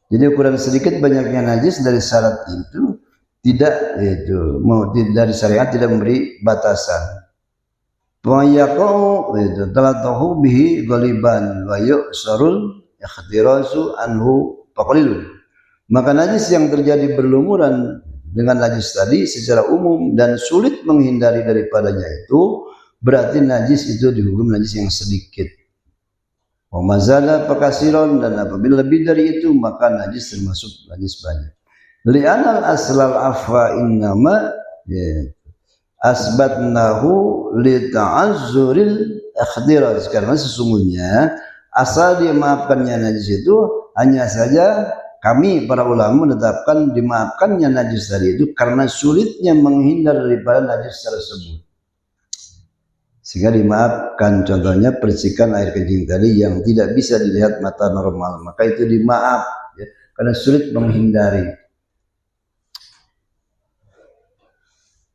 Jadi kurang sedikit banyaknya najis dari syarat itu tidak itu mau dari syariat tidak memberi batasan. Payaqau itu telah tahu bihi ghaliban wa yu'sarul ikhtirazu anhu faqalilun. Maka najis yang terjadi berlumuran dengan najis tadi secara umum dan sulit menghindari daripadanya itu berarti najis itu dihukum najis yang sedikit. Wa mazala pakasiron, dan apabila lebih dari itu maka najis termasuk najis banyak. Li'anal aslal afwa innama asbatnahu li ta'azzuril ikhdiraz, karena sesungguhnya asal dimaafkannya najis itu hanya saja kami para ulama menetapkan dimaafkannya najis tadi itu karena sulitnya menghindar daripada najis tersebut, sehingga dimaafkan. Contohnya percikan air kencing tadi yang tidak bisa dilihat mata normal, maka itu dimaaf ya, karena sulit menghindari.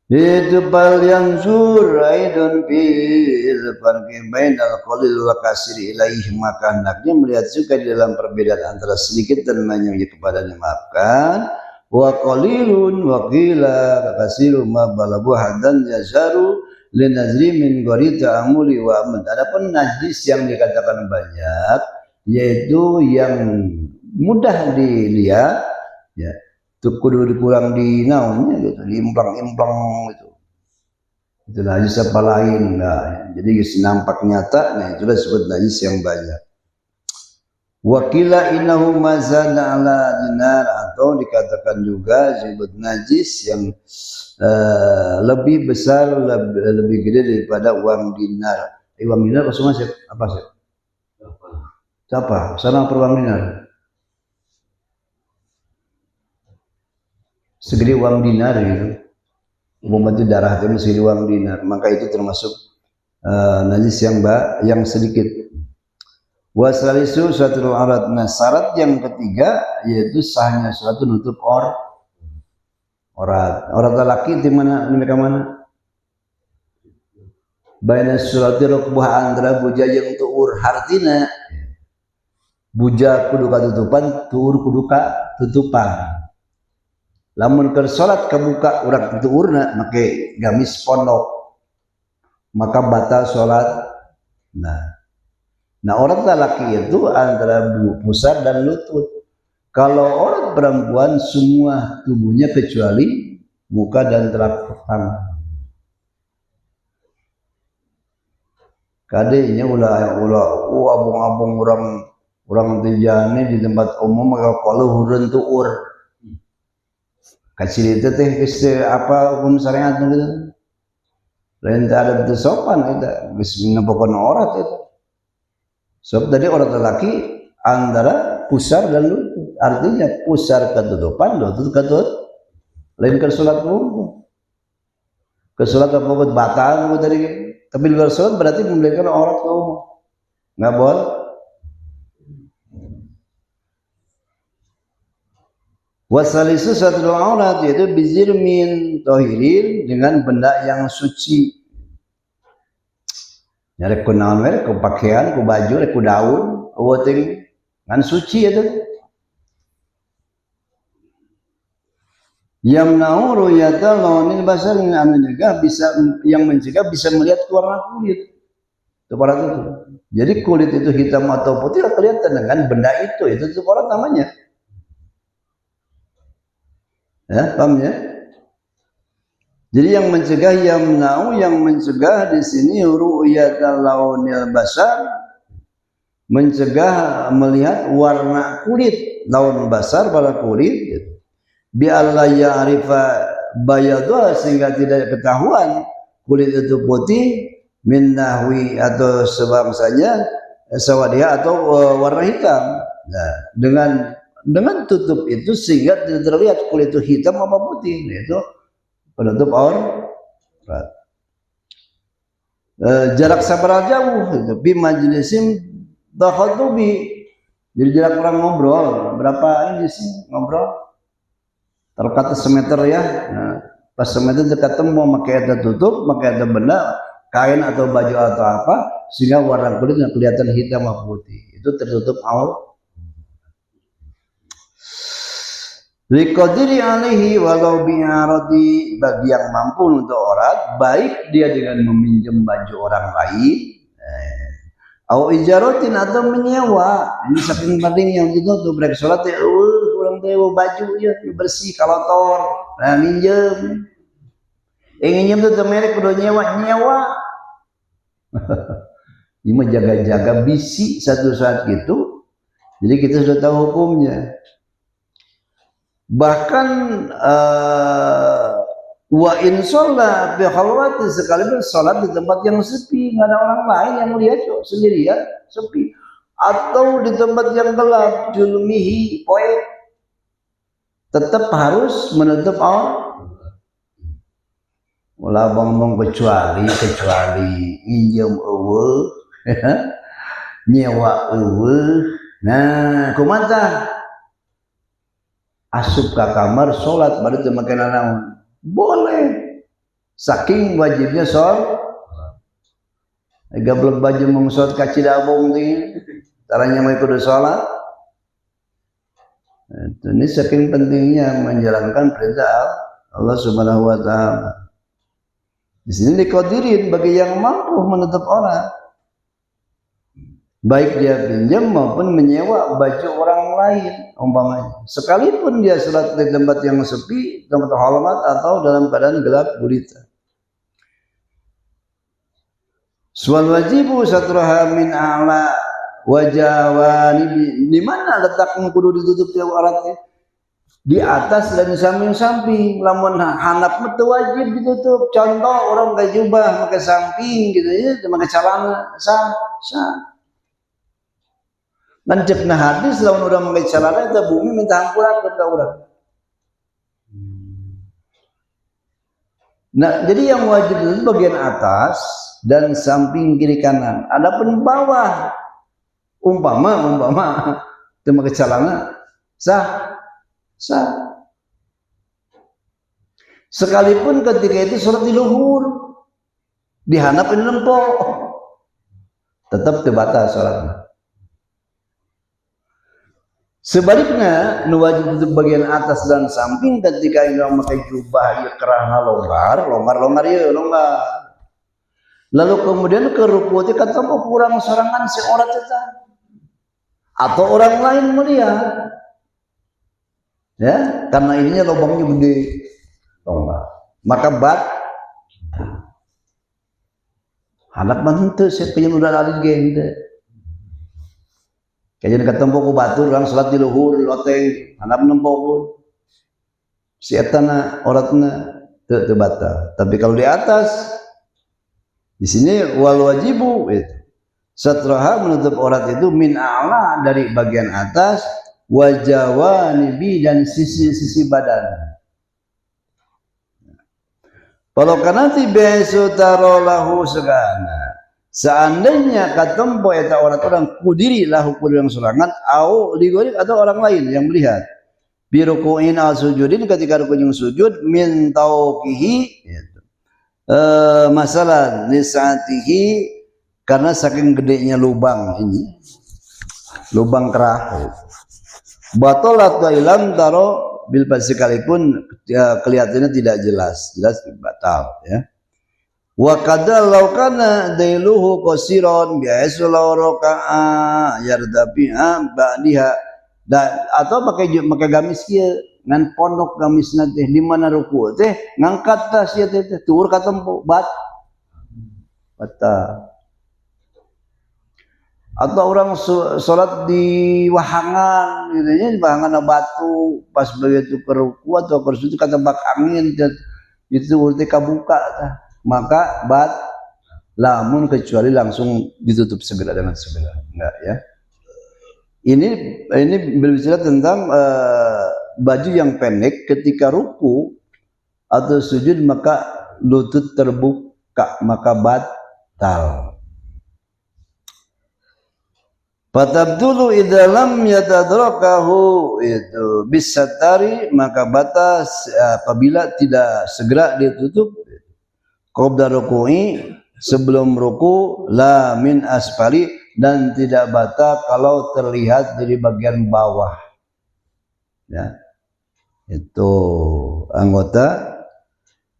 Itu bal yang suraidun bil farqi bainal qalil wa kasir ilaihi, maka hendaknya melihat juga di dalam perbedaan antara sedikit dan banyak kepada dimaafkan. Wa qalilun wa qila kasirun ma balabu hadan yazaru linazri min gharita amuli wa amad. Adapun najis yang dikatakan banyak yaitu yang mudah dilihat ya, itu kudu dikurang di naonnya gitu, diimplang-implang itu najis apa lain. Nah, jadi nampak nyata, nah itulah disebut najis yang banyak. Wakila innahu mazana ala dinar, atau dikatakan juga disebut najis yang lebih besar, lebih gede daripada uang dinar. Uang dinar maksudnya apa sih? Siapa? Sana per uang dinar. Segede uang dinar gitu. Umum itu darah itu segede uang dinar, maka itu termasuk najis yang sedikit. Wasalisu suatu aurat. Nah, syarat yang ketiga yaitu sahnya suatu nutup aurat. Aurat laki di mana? Mereka mana? Baina surati rukbah antara buja yang tuur, artinya buja kudu katutupan, tuur kudu tutupan. Lamun keur salat kebuka urang tuurna make gamis pondok maka batal salat. Nah orang laki itu antara pusar dan lutut. Kalau orang perempuan semua tubuhnya kecuali muka dan telapak tangan. Kadenya ulah abung-abung orang tejane di tempat umum maka kalau hurun tuur. Kecil itu teh apa hukum syariat gitu. Lain ada betul sopan kita, bisa pokoknya aurat itu. Sebab tadi aurat lelaki antara pusar dan lutut. Artinya pusar ketutupan, lutut ketutup. Lain ke sholat umum. Ke sholat apa batal tadi. Tapi luar sholat berarti membolehkan aurat ke umum. Nggak boleh. Wasalisu satu aurat yaitu bizirmin tohirin dengan benda yang suci. Nyari ku naon we, ku pakaian, ku baju, ku daun, eueuting ngan suci itu. Yamna'u ru'yata launil basar anu juga bisa yang mencegah bisa melihat warna kulit. Itu para itu. Jadi kulit itu hitam atau putih kelihatan dengan benda itu orang namanya. Ya, paham ya? Jadi yang mencegah yamna'u yang mencegah di sini ru'yata launil basar mencegah melihat warna kulit, laun basar pada kulit gitu. Bi alla ya'rifa bayadha sehingga tidak ketahuan kulit itu putih min nahwi atau sebangsanya sawadiha atau warna hitam. Nah, dengan tutup itu sehingga tidak terlihat kulit itu hitam apa putih, itu penutup aurat. Jarak sabar jauh itu bi majlisin takhatubi. Jadi jarak orang ngobrol berapa ini sih ngobrol? Kalau kata semeter ya, nah, pas semeter dekat temu pakai ada tutup, pakai ada benda, kain atau baju atau apa, sehingga warna kulitnya kelihatan hitam atau putih. Itu tertutup aurat. Liqadiri alaihi walau bi'arati bagi yang mampu untuk aurat, baik dia dengan meminjam baju orang lain, au ijaratin atau menyewa. Ini saking penting yang ditutup rek salat ya urang teh baju ya bersih kalotor. Nah minjem. Minjem tuh merek kudu nyewa. Ini mah jaga-jaga bisi satu saat gitu. Jadi kita sudah tahu hukumnya. Bahkan wa in sholat bi khalwati sekalipun sholat di tempat yang sepi, nggak ada orang lain yang melihat sendirian, sepi, atau di tempat yang gelap, julmihi poek, tetap harus menutup aurat. Ulah bang kecuali minjem eueuh, nyewa eueuh. Nah, kumaha? Asup ka kamar sholat baru teu make naon. Boleh, saking wajibnya sholat. Gablek baju mengsot ka Cidabong teh, caranya mau kudu sholat. Ini saking pentingnya menjalankan perintah Allah Subhanahu Wa Taala. Di sini diqadirin bagi yang mampu menutup aurat, baik dia pinjam maupun menyewa baju orang lain umpamanya, sekalipun dia sholat di tempat yang sepi, tempat halaman atau dalam keadaan gelap gulita. Sual wajibu satraha min a'la wajawani, di mana letak kudu ditutup tiap auratnya? Di atas dan di samping-samping. Lamun handap teu wajib ditutup. Contoh orang pakai jubah, pakai samping gitu ya, pakai celana, sah. Dan cekna hadis lawan urang make celana eta bumi minta hampuran ka urang. Nah, jadi yang wajib itu bagian atas dan samping kiri kanan. Adapun bawah umpama teu make celana sah. Sekalipun ketika itu sholat di luhur, dihandap ini lempok, tetap terbatas sholatnya. Sebaliknya, wajib itu bagian atas dan samping ketika ini memakai jubah ya kerana longgar. Lalu kemudian ke ruku itu kata kurang sorangan si orang itu, atau orang lain melihat, ya karena ininya lubangnya gede, longgar. Maka anak mantu saya pengen udah lari gede. Kajian ketemu ku batur orang salat di luhur loteng handap nempok si etana auratna teu batal. Tapi kalau di atas di sini wal wajibu itu satraha menutup aurat itu min a'la dari bagian atas wajawanibi dan sisi-sisi badan. Kalau kanati besu tarolahu segana. Seandainya katempo eta orang kudiri lahu kudu yang sorangan au digoreng atau orang lain yang melihat Birukuin al sujudin ketika ruku jeung sujud min tauqihi gitu. Masalah nisatihi karena saking gedenya lubang ini. Lubang kerah gitu. Batalat wa ilam taro bil sekalipun ya, kelihatannya tidak jelas batal ya. Wa kadal law kana dailuhu qasiran bi'aisu law raka'a yardabi'a ba'diha atau pakai gamis kieu ngan pondok gamisna teh di mana ruku teh ngangkat tas ieu teh tur ka tempo batal. Atau orang sholat di wahangan gitu ya, wahangan batu pas begitu ke ruku atau ke sujud kata bak angin itu ulti kabuka maka lamun kecuali langsung ditutup segera dengan segera enggak ya. Ini berbicara tentang baju yang pendek ketika ruku atau sujud maka lutut terbuka maka batal. Fatabdulu idza lam yatadrakahu itu bisatari maka batas apabila tidak segera ditutup qabla ruku'i sebelum ruku la min asfali dan tidak batal kalau terlihat dari bagian bawah ya itu anggota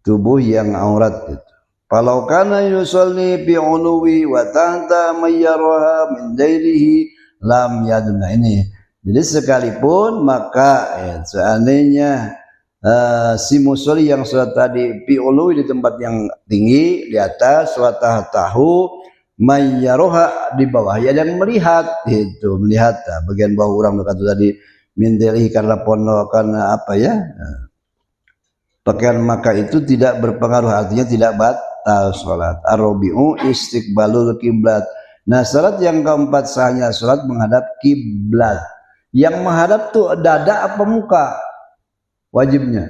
tubuh yang aurat itu. Kalau kana yusalli bi uluwi wa tahta mayyaraha min dairihi lam yadna ini. Jadi sekalipun maka ya, seandainya si musolli yang sholat tadi bi uluwi di tempat yang tinggi di atas wa tahtahu mayyaraha di bawah ya dan melihat itu melihat bagian bawah orang dekat tadi min dairihi karena pondok karena apa ya pakaian maka itu tidak berpengaruh artinya tidak batal salat. Ar-rabi'u istiqbalul kiblat. Nah, salat yang keempat sahnya salat menghadap kiblat. Yang menghadap tuh dada apa muka? Wajibnya.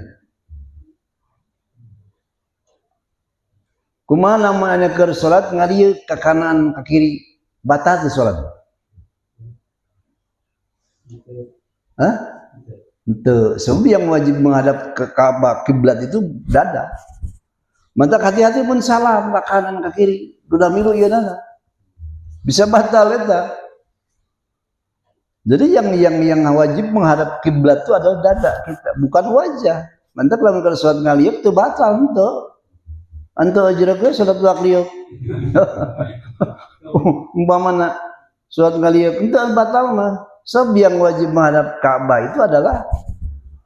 Kumaha namanya keur salat ngadieu ke kanan ke kiri batal tuh salat. Hah? Itu sebab yang wajib menghadap ke Ka'bah kiblat itu dada. Mantak hati-hati pun salah ke kanan ke kiri. Udah milu ieu nana. Bisa batal eta. Jadi yang wajib menghadap kiblat itu adalah dada kita, bukan wajah. Mantak lamun kalau salat ngaliuk teu batal henteu. Ante ajrek we salat ngaliuk. Umpamana salat ngaliuk henteu batal mah. Sebab yang wajib menghadap Ka'bah itu adalah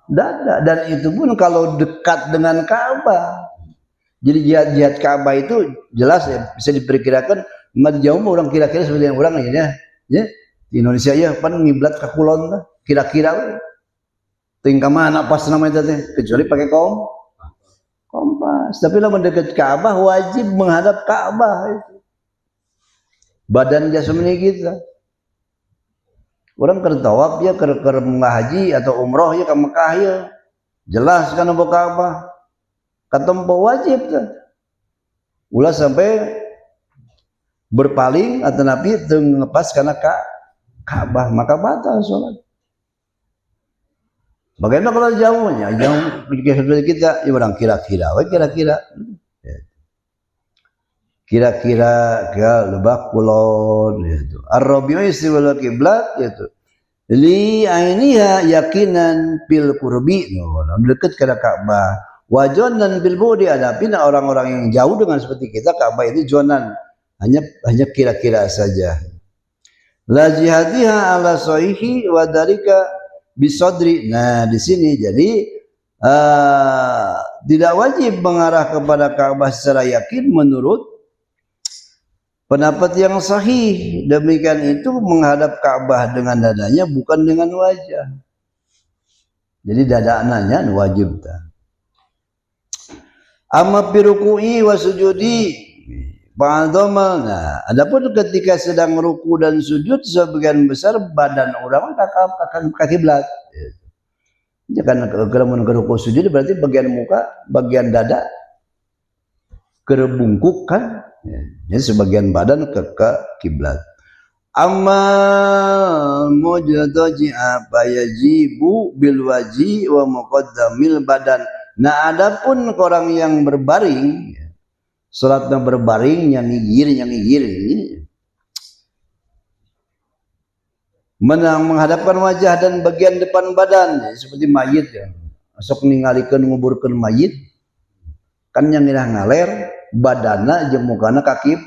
dada dan itu pun kalau dekat dengan Ka'bah. Jadi jihad Ka'bah itu jelas ya bisa diperkirakan mah jauh orang kira-kira seperti yang orang ya. Ya di Indonesia ya pan ngiblat ka kulon tah kira-kira we. Teuing ka mana pas namanya teh kecuali pakai kompas. Tapi lamun dekat Ka'bah wajib menghadap Ka'bah itu. Badan jasmani kita. Orang keur tawaf ya keur haji atau umroh ya ka Mekah ya. Jelas kana Ka'bah. Katempo wajib kan. Ulah sampai berpaling atau nabi teu ngepas kana Ka'bah maka batal salat. Bagaimana kalau jauhnya? Jauh kita ya barang kira-kira we kira-kira. Kira-kira ke lebak kulon gitu. Ar-rabi'u istiwal kiblat gitu. Li ainiha yakinan bil qurbi no, dekat ke Ka'bah. Wajon dan bil budi adapun orang-orang yang jauh dengan seperti kita Ka'bah itu jonan hanya kira-kira saja. La jihadiha ala sahihi wa dalika bisadri. Nah, di sini jadi tidak wajib mengarah kepada Ka'bah secara yakin menurut pendapat yang sahih. Demikian itu menghadap Ka'bah dengan dadanya bukan dengan wajah. Jadi dadanya wajib ta. Amma biruku'i wa sujudi ba'dhamal. Nah, adapun ketika sedang ruku dan sujud sebagian besar badan orang akan ke kiblat. Jangan kalau ruku sujud berarti bagian muka, bagian dada kerebungkuk kan. Jadi sebagian badan ke kiblat. Amma mujtaji'a fayajibu bil waji wa muqaddamil badan. Nah, adapun orang yang berbaring, salatnya berbaring yang ngigir ini menghadapkan wajah dan bagian depan badan seperti mayit ya. Sok ningalikeun nguburkeun mayit kan yang ngaler badana jeung mukana kakip.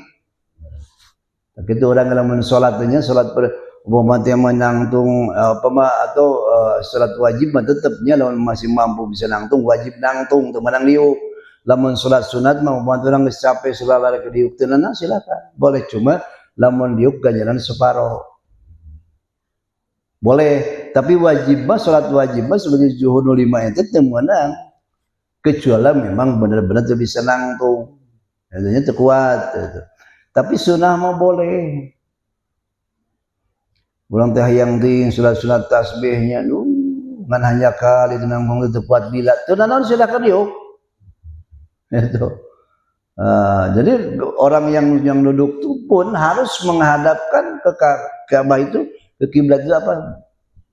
Begitu orang kalau sholatnya sholat umpamanya menangtung atau sholat wajib mah tetapnya lamun masih mampu bisa nangtung wajib nangtung teu menang diuk. Lamun sholat sunat mah umpamanya orang geus capek sulalala ke diuk teu naon silakan. Boleh cuma lamun diuk ganjaran separoh. Boleh, tapi wajib mah sholat wajib mah sebagai zuhur 5 itu teu meunang. Kecuali memang benar-benar teu bisa nangtung. Artinya teu kuat gitu. Tapi sunnah mah boleh. Urang teh hayang ting sunat-sunat tasbihnya ngan hanya kali nanggung teu kuat bila. Teu naon silakan yuk. Itu. Jadi orang yang duduk itu pun harus menghadapkan ke Ka'bah itu ke kiblat itu apa?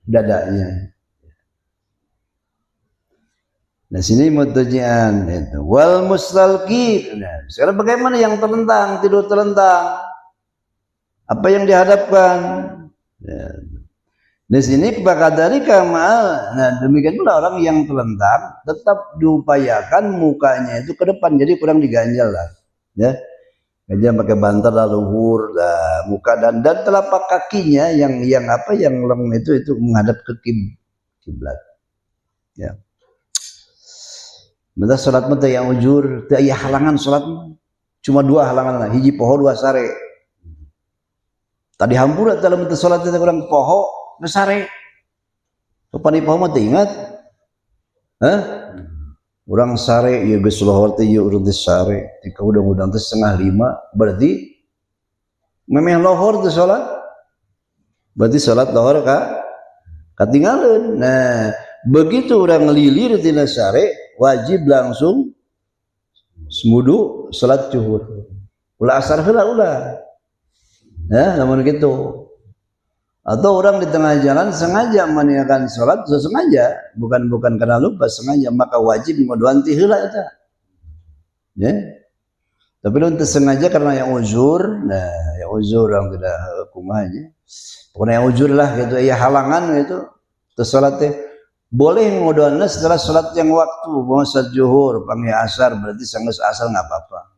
Dadanya. Nah sini mutajian itu wal mustalqi. Nah, sekarang bagaimana yang terlentang, tidur terlentang? Apa yang dihadapkan? Ya. Di sini pakadari kamal. Nah demikian pula orang yang terlentang tetap diupayakan mukanya itu ke depan, jadi kurang diganjal lah. Ya, ganjal pakai bantal luhur, muka dan telapak kakinya yang lem itu menghadap ke kiblat. Ya. Bentar salat mah teu aya ujur, teu aya halangan salat mah. Cuma 2 halangan, hiji poho 2 sare. Tadi hampura dalam teu salat teh kurang poho 2 sare. Sopan poho mah teu ingat. Hah? Urang sare ieu geus lohor teh ieu urang teh sare. Tika udang-udang teh 4:30 berarti memeh lohor teh salat. Berarti salat lohor katinggalieun. Nah, begitu urang ngelilir tina sare wajib langsung semudu salat zuhur. Ulah asar heula ulah. Ya, namun gitu. Atau orang di tengah jalan sengaja meninggalkan salat sengaja, bukan karena lupa, sengaja, maka wajib ngodoan ti heula eta. Ya. Tapi lamun sengaja karena yang uzur, nah yang uzur orang tidak kumanya. Pokoknya yang uzur lah gitu, ya halangan gitu. Terus salat teh boleh ngodoanna setelah salat yang waktu, mau salat zuhur, panggil asar, berarti sanggeus asar nggak apa-apa.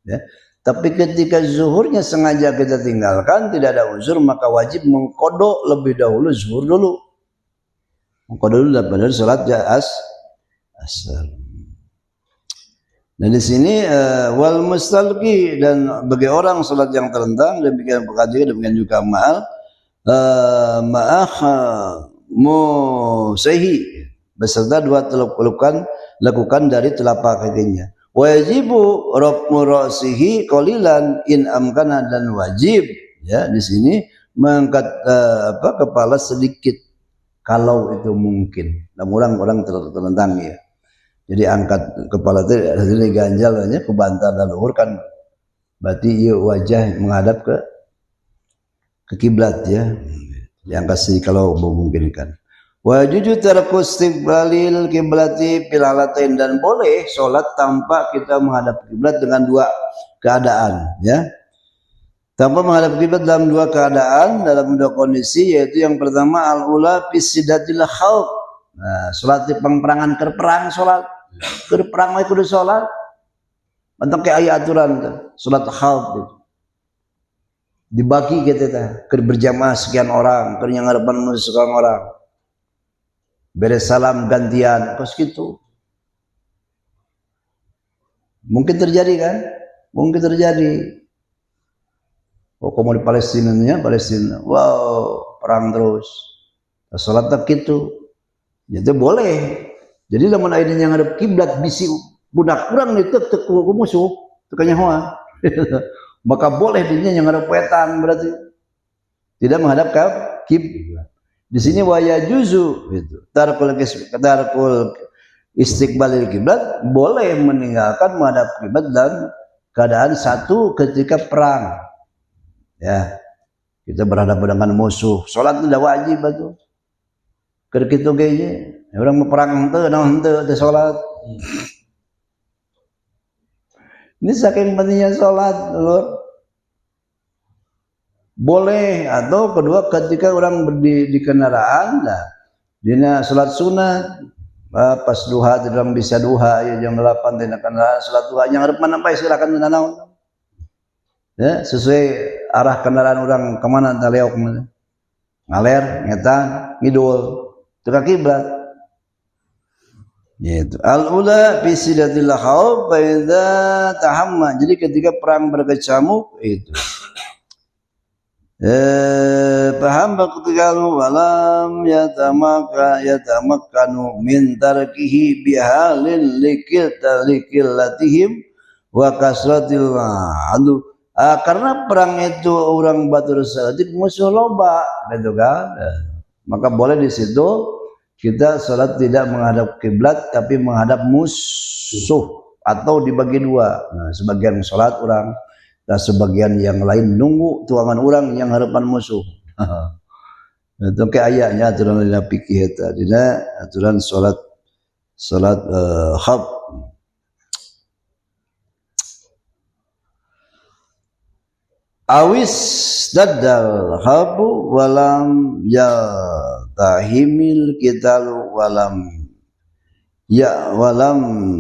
Ya. Tapi ketika zuhurnya sengaja kita tinggalkan, tidak ada uzur, maka wajib mengkodok lebih dahulu zuhur dulu. Mengkodok dulu daripada salat asar. Dan di sini wal mustalqi, dan bagi orang salat yang terlentang demikian demikian juga ma'ah musahi beserta 2 pelukan lakukan dari telapak kakinya. Wajibu raf'u ra'sihi qalilan in amkana, dan wajib ya di sini mengangkat kepala sedikit kalau itu mungkin. Namun orang terlentang ya. Jadi angkat kepala itu hasilnya ganjal aja ke bantal dan luhur kan berarti iya wajah menghadap ke kiblat ya. Diangkat sih kalau memungkinkan. Wajuju tarku istiqbalil kiblati fil halatain, dan boleh sholat tanpa kita menghadap kiblat dengan 2 keadaan ya. Tanpa menghadap kiblat dalam 2 keadaan, dalam 2 kondisi, yaitu yang pertama al-ula fi sidatil khauf. Nah, sholat di peperangan kerperang sholat. Kerperang mah kudu sholat. Untuk kayak aya aturan tuh, sholat khauf gitu. Dibagi gitu teh, berjamaah sekian orang, keur ngarepan sekian orang. Beres salam gantian, kos gitu. Mungkin terjadi kan? Mungkin terjadi. Oh, kamu di Palestina, wow, perang terus. Salat tak gitu. Jadi boleh. Jadi lamun aya yang ngadep kiblat bisi budak urang itu teu ku musuh, teu kanyahoan. Maka boleh dinya yang ngadep wetan, berarti tidak menghadap ke kiblat. Di sini waya juzu gitu. Tarkul istiqbalil kiblat, boleh meninggalkan menghadap kiblat dalam keadaan satu ketika perang. Ya. kita berhadapan dengan musuh. Salat itu dah wajib itu. Keur kitu ge orang meperang henteu naon henteu teh salat. Ini saking pentingnya salat, Lur. Boleh atau kedua ketika orang di kendaraan dah dina salat sunat pas duha orang bisa duha ya jam 8 dina kendaraan salat duha yang hareup mana bae silakan dina naon. Ya, sesuai arah kendaraan orang kemana entah leok ngaler, ngetan, ngidul, teu ka kiblat. Gitu. Al-ula fi sidatil khawf fa idza tahamma. Jadi ketika perang berkecamuk itu. Paham ketika walam yatamakkanu min tarkihi bihalin likillatihim wa kasratil adu. Karena perang itu orang batur salatik musuh loba gitu kan. Maka boleh di situ kita salat tidak menghadap kiblat tapi menghadap musuh atau dibagi dua. Nah, sebagian salat orang dan sebagian yang lain nunggu tuangan orang yang harapan musuh. Itu kayak ayatnya aturan dina fikih eta dina aturan salat khauf. Awis daddal habu walam ya tahimil kitalu walam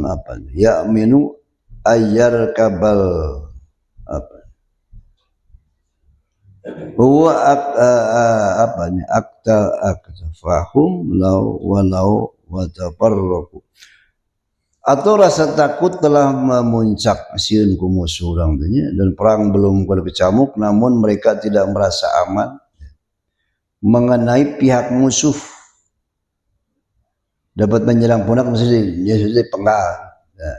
apa ya minu ayyar kabal apa huwa apa ni aktafahum walau wa tafarraqu atau rasa takut telah memuncak sieun ku musuh urang teh dan perang belum berkecamuk namun mereka tidak merasa aman mengenai pihak musuh dapat menyerang punak mesti penggal. Ya.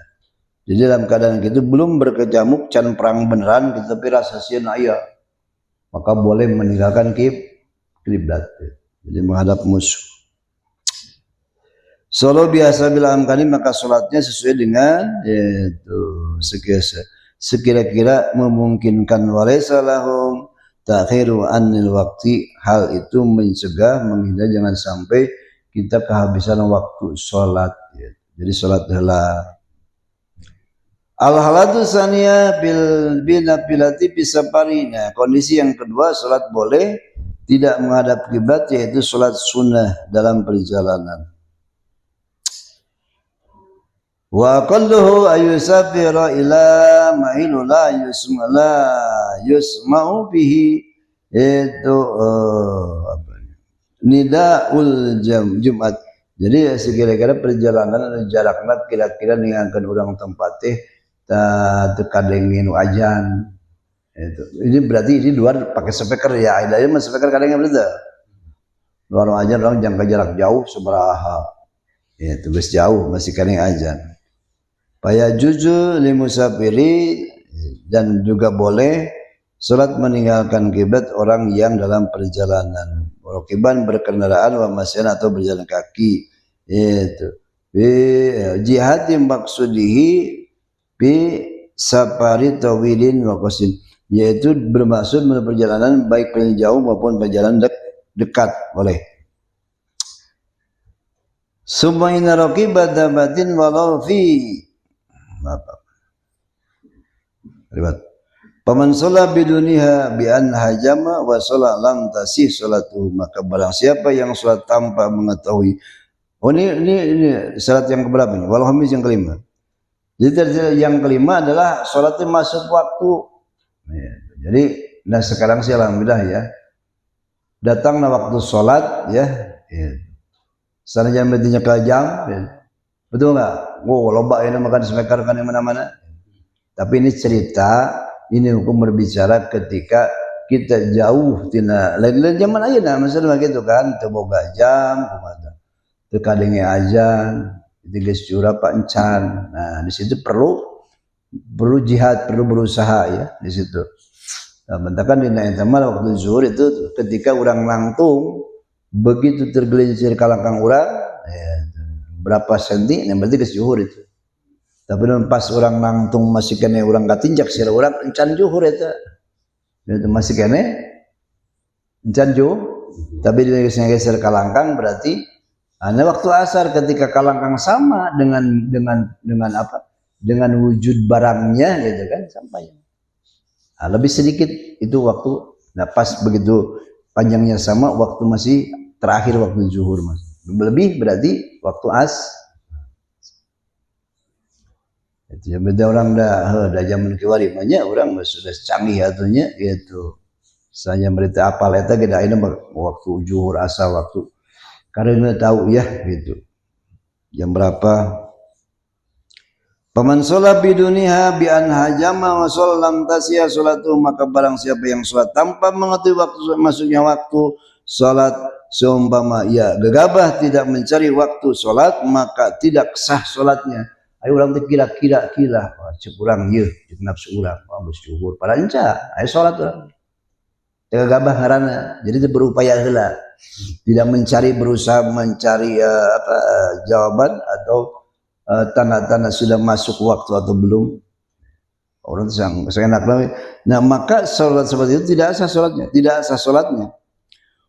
Jadi dalam keadaan itu belum berkecamuk can perang beneran tetapi rasa sieun aya maka boleh meninggalkan kiblat. Jadi menghadap musuh. Solo biasa bila amkani maka sholatnya sesuai dengan yaitu sekira-kira memungkinkan walaysa lahum ta'khiru anil waqti hal itu mencegah menghindar jangan sampai kita kehabisan waktu sholat ya. Jadi sholat heula al-halatu saniyah binafilati bisafarina kondisi yang kedua sholat boleh tidak menghadap kiblat yaitu sholat sunnah dalam perjalanan. Wa qalluhu ayusafira ila ma'ilu la yusma'u bihi itu nidaul Jumat. Jadi sekira-kira perjalanan jarakna kira-kira ninggalkeun urang tempat teh teu kadenge nu ajan. Itu. Ini berarti ini luar pakai speaker ya. Aya mah speaker kadenge berarti. Luar ajan orang jangka jarak jauh sabaraha. Ya, tugas jauh masih kadenge ajan. Paya juzu limusafiri dan juga boleh salat meninggalkan kiblat orang yang dalam perjalanan. Rokiban berkendaraan wa masyan atau berjalan kaki. Itu. Jihad maksudihi bi safari tawilin wa qasin yaitu bermaksud perjalanan baik perjalanan jauh maupun perjalanan dekat boleh. Summa inna raqiba dabatin walau fi ribat paman sholat biduniha bi an hajama wa sholat lam tasih sholatuhu maka barang siapa yang sholat tanpa mengetahui ini sholat yang keberapa ini wal khamis yang kelima. Jadi yang kelima adalah sholatnya masuk waktu ya, jadi nah sekarang sih alhamdulillah ya datanglah waktu sholat ya sana jangan berarti ke jam ya. Betul nggak? Wow, lomba ini makan speaker kan di mana-mana. Tapi ini cerita, ini hukum berbicara ketika kita jauh tina lain-lain zaman ayeuna masalah gitu kan, teu boga jam, kumaha. Teu kadenge ajan, itu geus curah pancan. Nah, di situ perlu jihad, perlu berusaha ya di situ. Nah, bentakan dina eta mah waktu zuhur itu ketika urang langtung begitu tergelincir ka langkang urang ya berapa senti yang berarti geus zuhur itu. Tapi pas orang nangtung masih kene orang katinjak sira urang encan zuhur eta. Itu masih kene Janjo, tapi digeser kalangkang berarti hanya waktu asar ketika kalangkang sama dengan apa? Dengan wujud barangnya gitu kan sampai. Nah, lebih sedikit itu waktu. Nah, pas begitu panjangnya sama waktu masih terakhir waktu zuhur mas. Lebih berarti waktu itu ya beda orang dah zaman kiwari banyak orang sudah canggih atunya gitu. Saya berita apal eta ge da waktu zuhur asar waktu karena tahu ya gitu. Jam berapa? Paman sholat biduniha bi an hajama wa sallam tasya salatu, maka barang siapa yang sholat tanpa mengetahui waktu masuknya waktu sholat seumpama ia gegabah tidak mencari waktu sholat maka tidak sah sholatnya. Ayo orang teh kira-kira cek urang ieu cek nafsu urang geus zuhur pada enca ayo sholat urang teu gabah ngaranna jadi teu berupaya heula tidak berusaha mencari jawaban atau tanda-tanda sudah masuk waktu atau belum orang seenak banget. Nah maka sholat seperti itu tidak sah sholatnya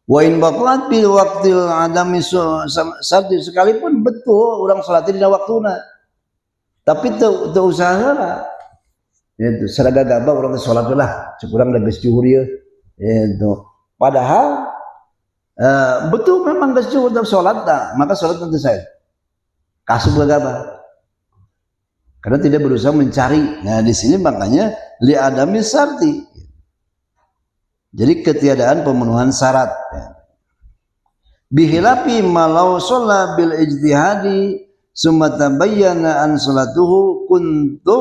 wa in baqat bil waqtil adami sarti, sekalipun betul orang sholat di waktuna tapi teu usaha lah itu saraga gabah orang sholat lah kurang da geus zuhur ieu itu padahal betul memang geus zuhur tapi sholat tak maka sholat tentu saja kasub gabah karena tidak berusaha mencari. Nah di sini makanya li adami sarti, jadi ketiadaan pemenuhan syarat. Bihilafi malau sholat bil ijtihadi summa tabayyana an salatuhu kuntu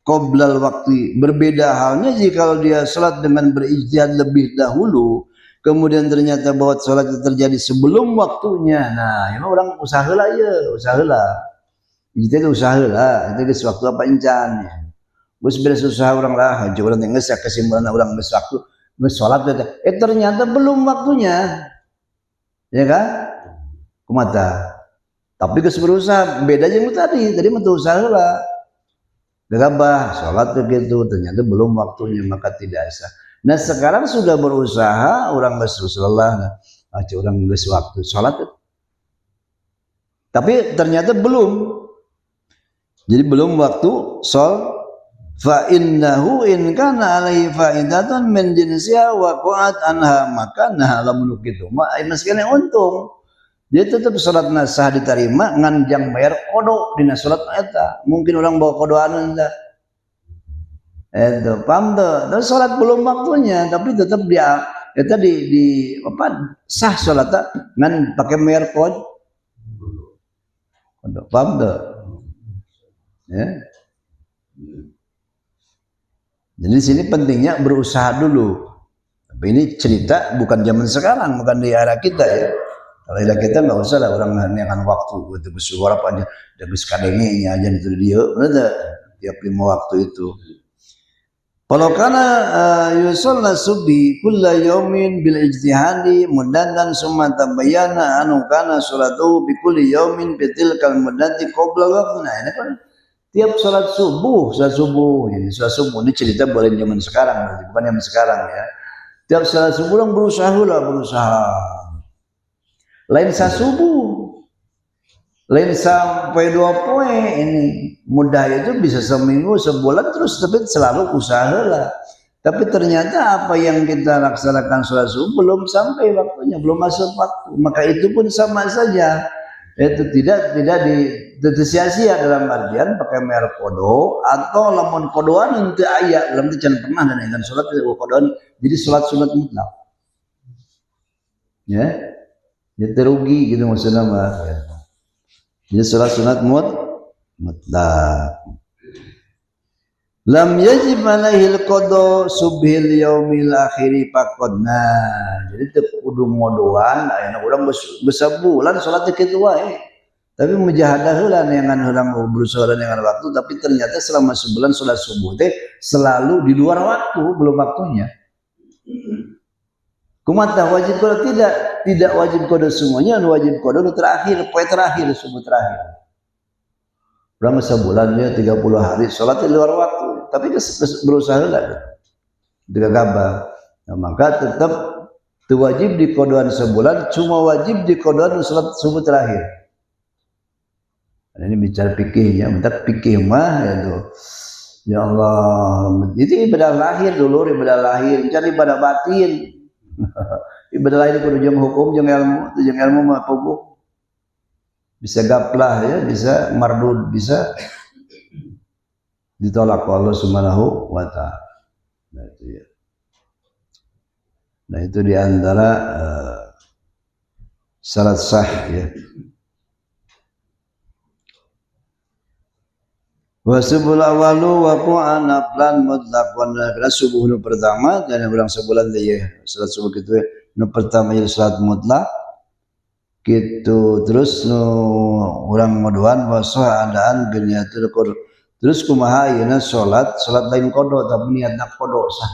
qoblal waktu. Berbeda halnya jika dia salat dengan berijtihad lebih dahulu kemudian ternyata bahwa salat itu terjadi sebelum waktunya. Nah, ini orang usahalah ya, usahalah. Ijtihad usahalah, itu geus waktu apa encan. Geus beres usaha orang lah, aja orang geus kesimpulan orang geus waktu geus salat ternyata belum waktunya. Ya kan? Kumata. Tapi geus berusaha, beda jeung tadi mah teu usahalah. Gegabah salat begitu ternyata belum waktunya maka tidak sah. Nah sekarang sudah berusaha orang geus Rasulullah aja orang geus waktu salat tapi ternyata belum, jadi belum waktu fa innahu in kana alaihi faidatun min jinsiha wa qa'at anha, maka nah lamun kitu mah meskene untung dia tetap salat sah diterima nganjang bayar kodo dina salat eta. Mungkin orang bawa kodoan anda itu paham tuh, dan salat belum waktunya tapi tetap dia eta di apa sah salat ngan pakai bayar kodo. Paham tuh ya. Jadi sini pentingnya berusaha dulu. Tapi ini cerita bukan zaman sekarang, bukan di era kita ya. Kalau tidak kita nggak usah lah orang menanyakan waktu itu bersuara apa aja, udah bisa kadengnya aja itu dia, benar tiap 5 waktu itu. Kalau karena yusolna subi kulla yaumin bil ijtihadi mudadan summa tabayyana anu kana salatu bi kulli yaumin bitil kal mudati qabla waqtina. Ini kan tiap salat subuh ini salat subuh ini cerita boleh zaman sekarang, bukan zaman sekarang ya. Tiap salat subuh orang berusaha. Lain subuh, lain sampai 2 poe ini mudah itu bisa seminggu sebulan terus tapi selalu usaha lah. Tapi ternyata apa yang kita laksanakan sholat subuh belum sampai waktunya, belum masuk waktu, maka itu pun sama saja. Itu tidak sia-sia dalam artian pakai merek kodo atau lamun kodoan untuk ayat dalam itu jangan pernah dan dengan sholat tidak kodoan. Jadi sholat sunat mutlak. Ya. Dia terugi gitu maksudnya mah. Jadi salat sunat mutlak. Lam yajib alaihi al-qada subhil yaumil akhiri faqad. Nah, jadi teu kudu modoan aya urang besabulan salat kitu wae. Tapi mujahadah heula neangan urang berusaha dengan waktu tapi ternyata selama sebulan salat subuh teh selalu di luar waktu, belum waktunya. Kumata wajib kodo tidak wajib kodo semuanya, wajib kodo terakhir, poin terakhir, subuh terakhir. Berapa sebulannya 30 hari sholat di luar waktu, tapi berusaha lah, tidak gabah. Nah, maka tetap Itu wajib di kodoan sebulan, cuma wajib di kodoan salat subuh terakhir. Ini bicara fikihnya, bentar fikih mah ya tuh. Ya Allah, itu ibadah lahir dulu, ibadah lahir, jadi ibadah batin. Ibadah lahir kudu jeung hukum jeung ilmu mah pokok. Bisa gaplah ya, bisa mardud, bisa ditolak Allah Subhanahu wa taala. Nah itu ya. Nah itu diantara salat sah ya. Wa subuhul awalu waqa'an naflan mutlaqan. Karena subuh nu pertama dan urang sebulan teh ya. Salat subuh kitu nu pertama ya salat mutlak. Gitu terus nu urang modoan wasa adaan biniatul qur. Terus kumaha ayeuna salat lain qada tapi niatna qada sah.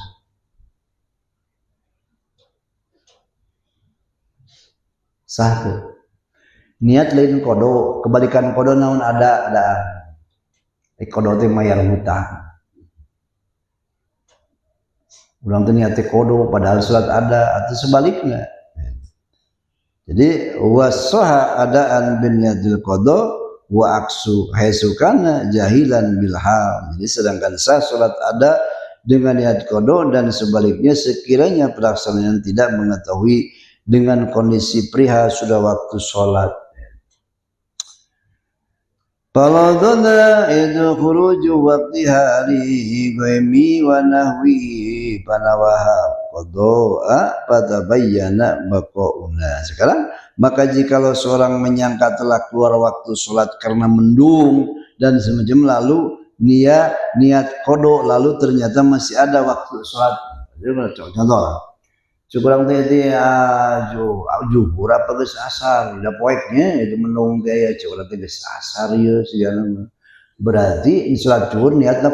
Sah tuh. Niat lain qada, kebalikan qada naon ada. Kodo teh mayar hutang. Urang teh niat kodo padahal salat ada atau sebaliknya. Jadi wasaha adaan bin niatil kodo wa aksu haisukana jahilan bil hal. Jadi sedangkan sah salat ada dengan niat kodo dan sebaliknya sekiranya pelaksanaan tidak mengetahui dengan kondisi perihal sudah waktu salat. Faladana itu khuruju waqtiha li ghaimi wa nahwi panawaha qada'a fatabayyana maqauna. Sekarang maka jikalau seorang menyangka telah keluar waktu salat karena mendung dan semacam lalu niat qada lalu ternyata masih ada waktu salat. Contoh Cukurang teh juhur apa geus asar, da poeknya itu menung teh ya cukurang teh geus asar ieu sigana. Berarti salat zuhur niatna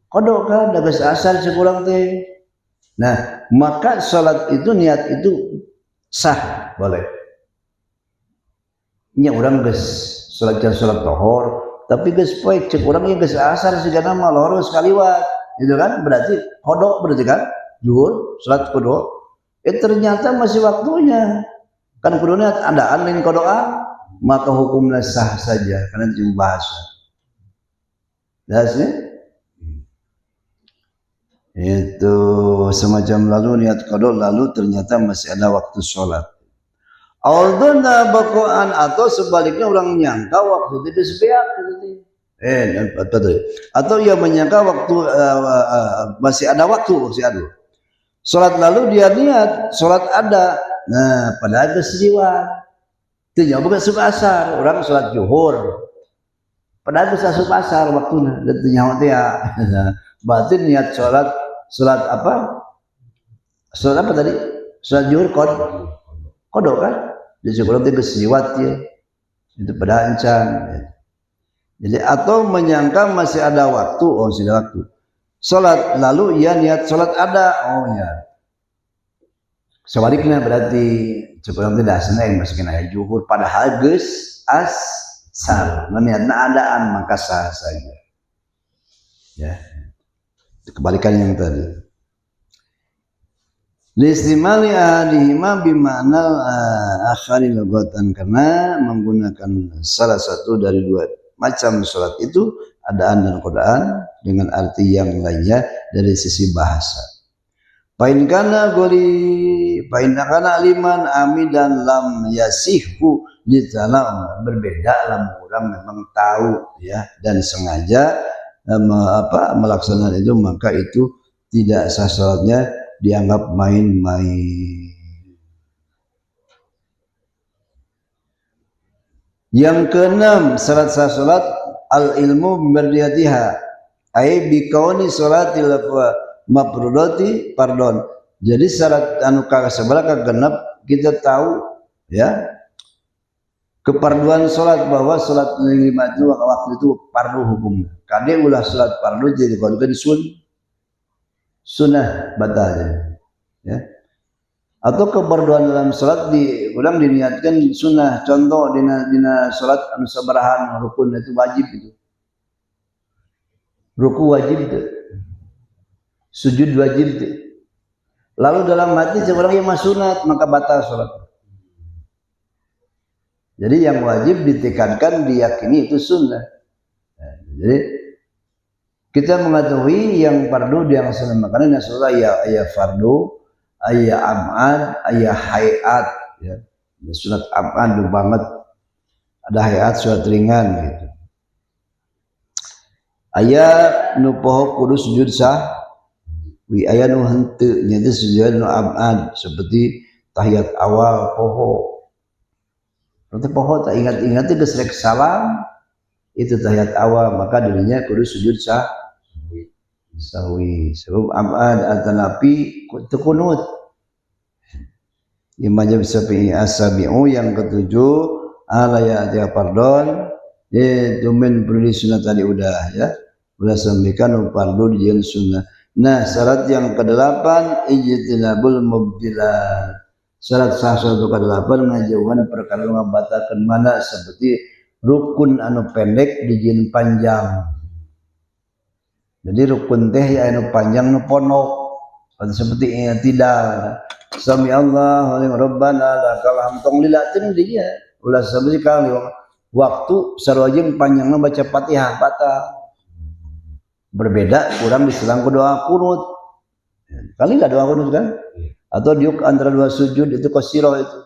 qada kan da geus asar cukurang teh. Nah, maka salat itu niat itu sah, boleh. Nya urang geus salat tohor, tapi geus poek cukurang ieu geus asar sigana mah loro sekaliwat. Itu kan berarti qada berarti kan? Zuhur, salat qada, ternyata masih waktunya. Kan kuduna andaan lain qada, maka hukumnya sah saja karena itu bahasa. Jelas ya? Itu semacam lalu niat qada lalu ternyata masih ada waktu salat. Aldona baqaan atau sebaliknya orang nyangka waktu itu sebeak gitu. Atau ia menyangka waktu masih ada waktu, masih ada. Salat lalu dia niat, salat ada. Nah, padahal geus liwat. Teu nyaho geus asup asar, urang salat zuhur. Padahal geus asup asar waktuna, teu nyaho teh ya. Berarti niat salat apa? Salat apa tadi? Salat zuhur qada kan? Jadi urang teh geus liwat ya. Itu padahal encan. Jadi atau menyangka masih ada waktu, oh sudah waktu. Salat lalu ia niat salat ada, oh ya. Sebaliknya berarti cukup tidak seneng masukin ayat zuhur padahal geus asar. Niatna adaan maka sah saja. Ya. Kebalikan yang tadi. Listimali ahadihima bima'na akhari logatan karena menggunakan salah satu dari dua macam salat itu adaan dan qadaan dengan arti yang lainnya dari sisi bahasa. Pain kana liman amidan lam yasihu ditalam berbeda lam orang memang tahu ya dan sengaja melaksanakan itu maka itu tidak sah salatnya dianggap main-main. Yang keenam syarat sah salat al ilmu berdihatiha ay bi kauni salatil mafrudati pardon. Jadi syarat anu kasabaraka genep kita tahu ya keparduan salat bahwa salat lima itu waktu itu fardu hukumnya. Kade ulah salat fardu jadi kalau kan sunnah batal ya. Atau keparduan dalam salat ulang diniatkan sunnah. Contoh dina salat anu sabarahan rukun itu wajib itu. Ruku wajib itu. Sujud wajib itu. Lalu dalam hati seorang yang sunat maka batal sholat. Jadi yang wajib ditekankan diyakini itu sunnah. Jadi kita mengetahui yang fardu yang sunnah, makanya Rasulullah ya fardu, ayat amad, ayat hayat, ya. Sunat amad banget, ada hayat sunat ringan gitu. Ayat nu poho kudu sujud sah, wi ayat nu henteu nya teh sujud nu amad seperti tahiyat awal poho. Nanti poho tak ingat-ingat geus rek salam itu tahiyat awal maka dirinya kudu sujud sahwi sebab amad atanapi kunut. Imam Syafi'i as-sabi'u yang ketujuh ala ya pardon yaitu men perlu sunat tadi udah ya udah sampaikan fardu di sunnah. Nah syarat yang ke-8 ijtinabul mubtilat. Syarat sah satu ke-8 ngajauhan perkara ngabatalkeun mana seperti rukun anu pendek dijieun panjang. Jadi rukun teh anu panjang nu ponok seperti tidak sami Allah wa rabbana lakal hamdu lillah teh dia ulah seperti kali waktu sarojeng panjangna baca Fatihah batal. Berbeda kurang diselang ke doa kunut. Kali enggak doa kunut kan? Atau diuk antara dua sujud itu qasirah itu.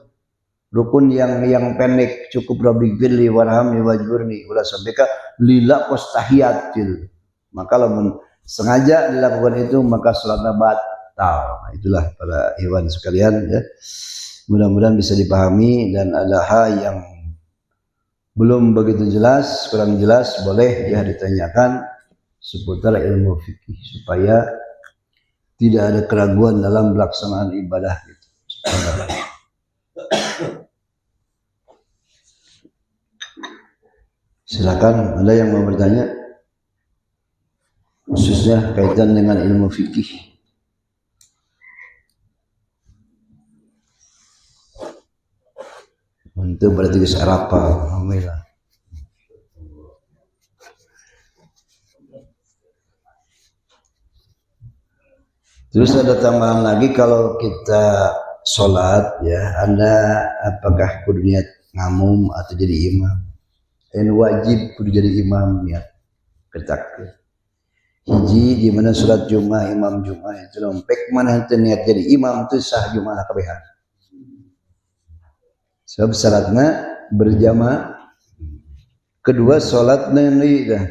Rukun yang pendek cukup rabbi firli warhamni wajburni ulah sampai ka lila qastahiyat gitu. Maka lamun sengaja dilakukan itu maka salatna batal. Nah, itulah para ikhwan sekalian ya. Mudah-mudahan bisa dipahami dan ada hal yang belum begitu jelas, kurang jelas boleh ya ditanyakan seputar ilmu fikih supaya tidak ada keraguan dalam pelaksanaan ibadah gitu. Silakan, ada yang mau bertanya khususnya kaitan dengan ilmu fikih. Untuk berarti geus arapa, alhamdulillah. Terus ada tambahan lagi kalau kita sholat ya, Anda apakah kudu niat ngamum atau jadi imam? Dan wajib kudu jadi imam niat ketak. Hiji di mana sholat Jumat imam Jumat itu lompek mana itu niat jadi imam itu sah Jumat kabehan. Sebab syaratnya berjamaah. Kedua sholat nanti dah.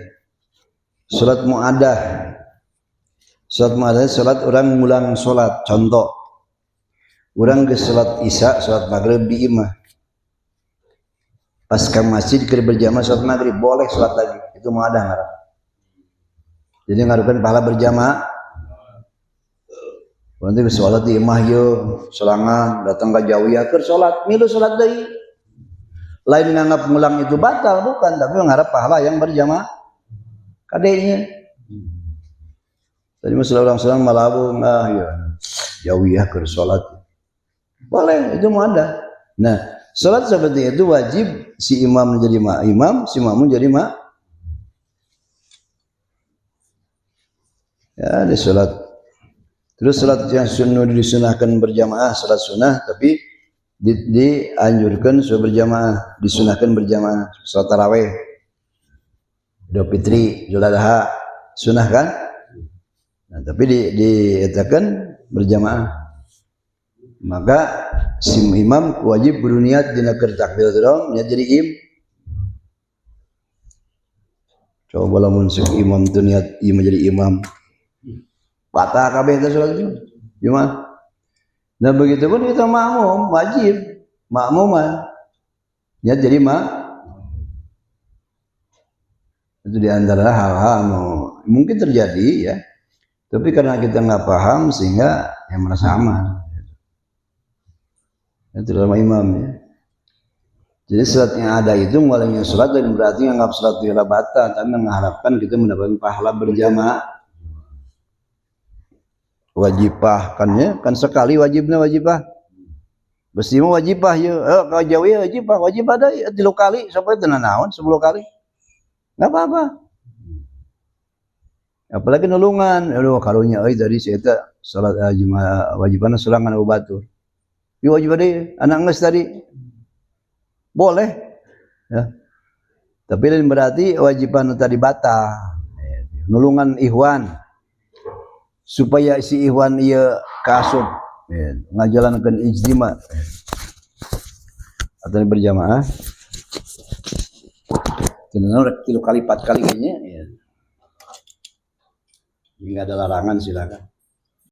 Sholat muadah. Sholat maghrib, sholat orang ngulang sholat. Contoh, orang ke sholat isya, sholat maghrib di imah. Pas ke masjid ke berjamaah sholat maghrib boleh sholat lagi. Itu mau ada ngarap. Jadi ngarukan pahala berjamaah. Nanti ke sholat di imah yo, selangan datang ke jauh ya ke sholat, milu sholat lagi. Lain nganggap ngulang itu batal bukan, tapi mengharap pahala yang berjamaah. Kadenya. Tadi masalah orang sedang malabung ya jauh ya ke sholat boleh itu mau ada. Nah sholat seperti itu wajib si imam menjadi imam, si makmum jadi ya di sholat. Terus sholat yang sunnah disunahkan berjamaah sholat sunnah tapi dianjurkan supaya berjamaah disunahkan berjamaah sholat taraweh, Idul Fitri, Idul Adha sunnah kan. Nah, tapi diatakan berjamaah. Maka si imam wajib berniat dina keur takbir dong, niat jadi Coba lamun imam tu niat jadi imam. Batal kabeh teh salat Jumat. Nah begitu pun kita makmum wajib makmuman. Niat jadi itu diantara hal-hal mungkin terjadi ya. Tapi karena kita nggak paham sehingga yang merasa aman. Itu dalam imam ya. Jadi sholat yang ada itu mulainya sholat dan berarti nganggap sholat itu batal, tapi mengharapkan kita mendapatkan pahala berjamaah. Wajibah kan ya, kan sekali wajibnya wajibah. Besi mah wajibah ya, kalau jauh ya wajibah ada 3 kali sampai tenan naon 10 kali. Enggak apa-apa. Apalagi nulungan, aduh karunya euy tadi saya teh salat Jumaah wajibanna sorangan Abu Batur. Ieu wajib deui anak geus tadi. Boleh. Ya. Tapi lain berarti wajiban tadi batal. Nulungan ikhwan supaya si ikhwan ieu kaasup ngajalankeun ijtima atau berjamaah. Kenapa rek 3 kali 4 kali nya ya. Jika ada larangan silakan.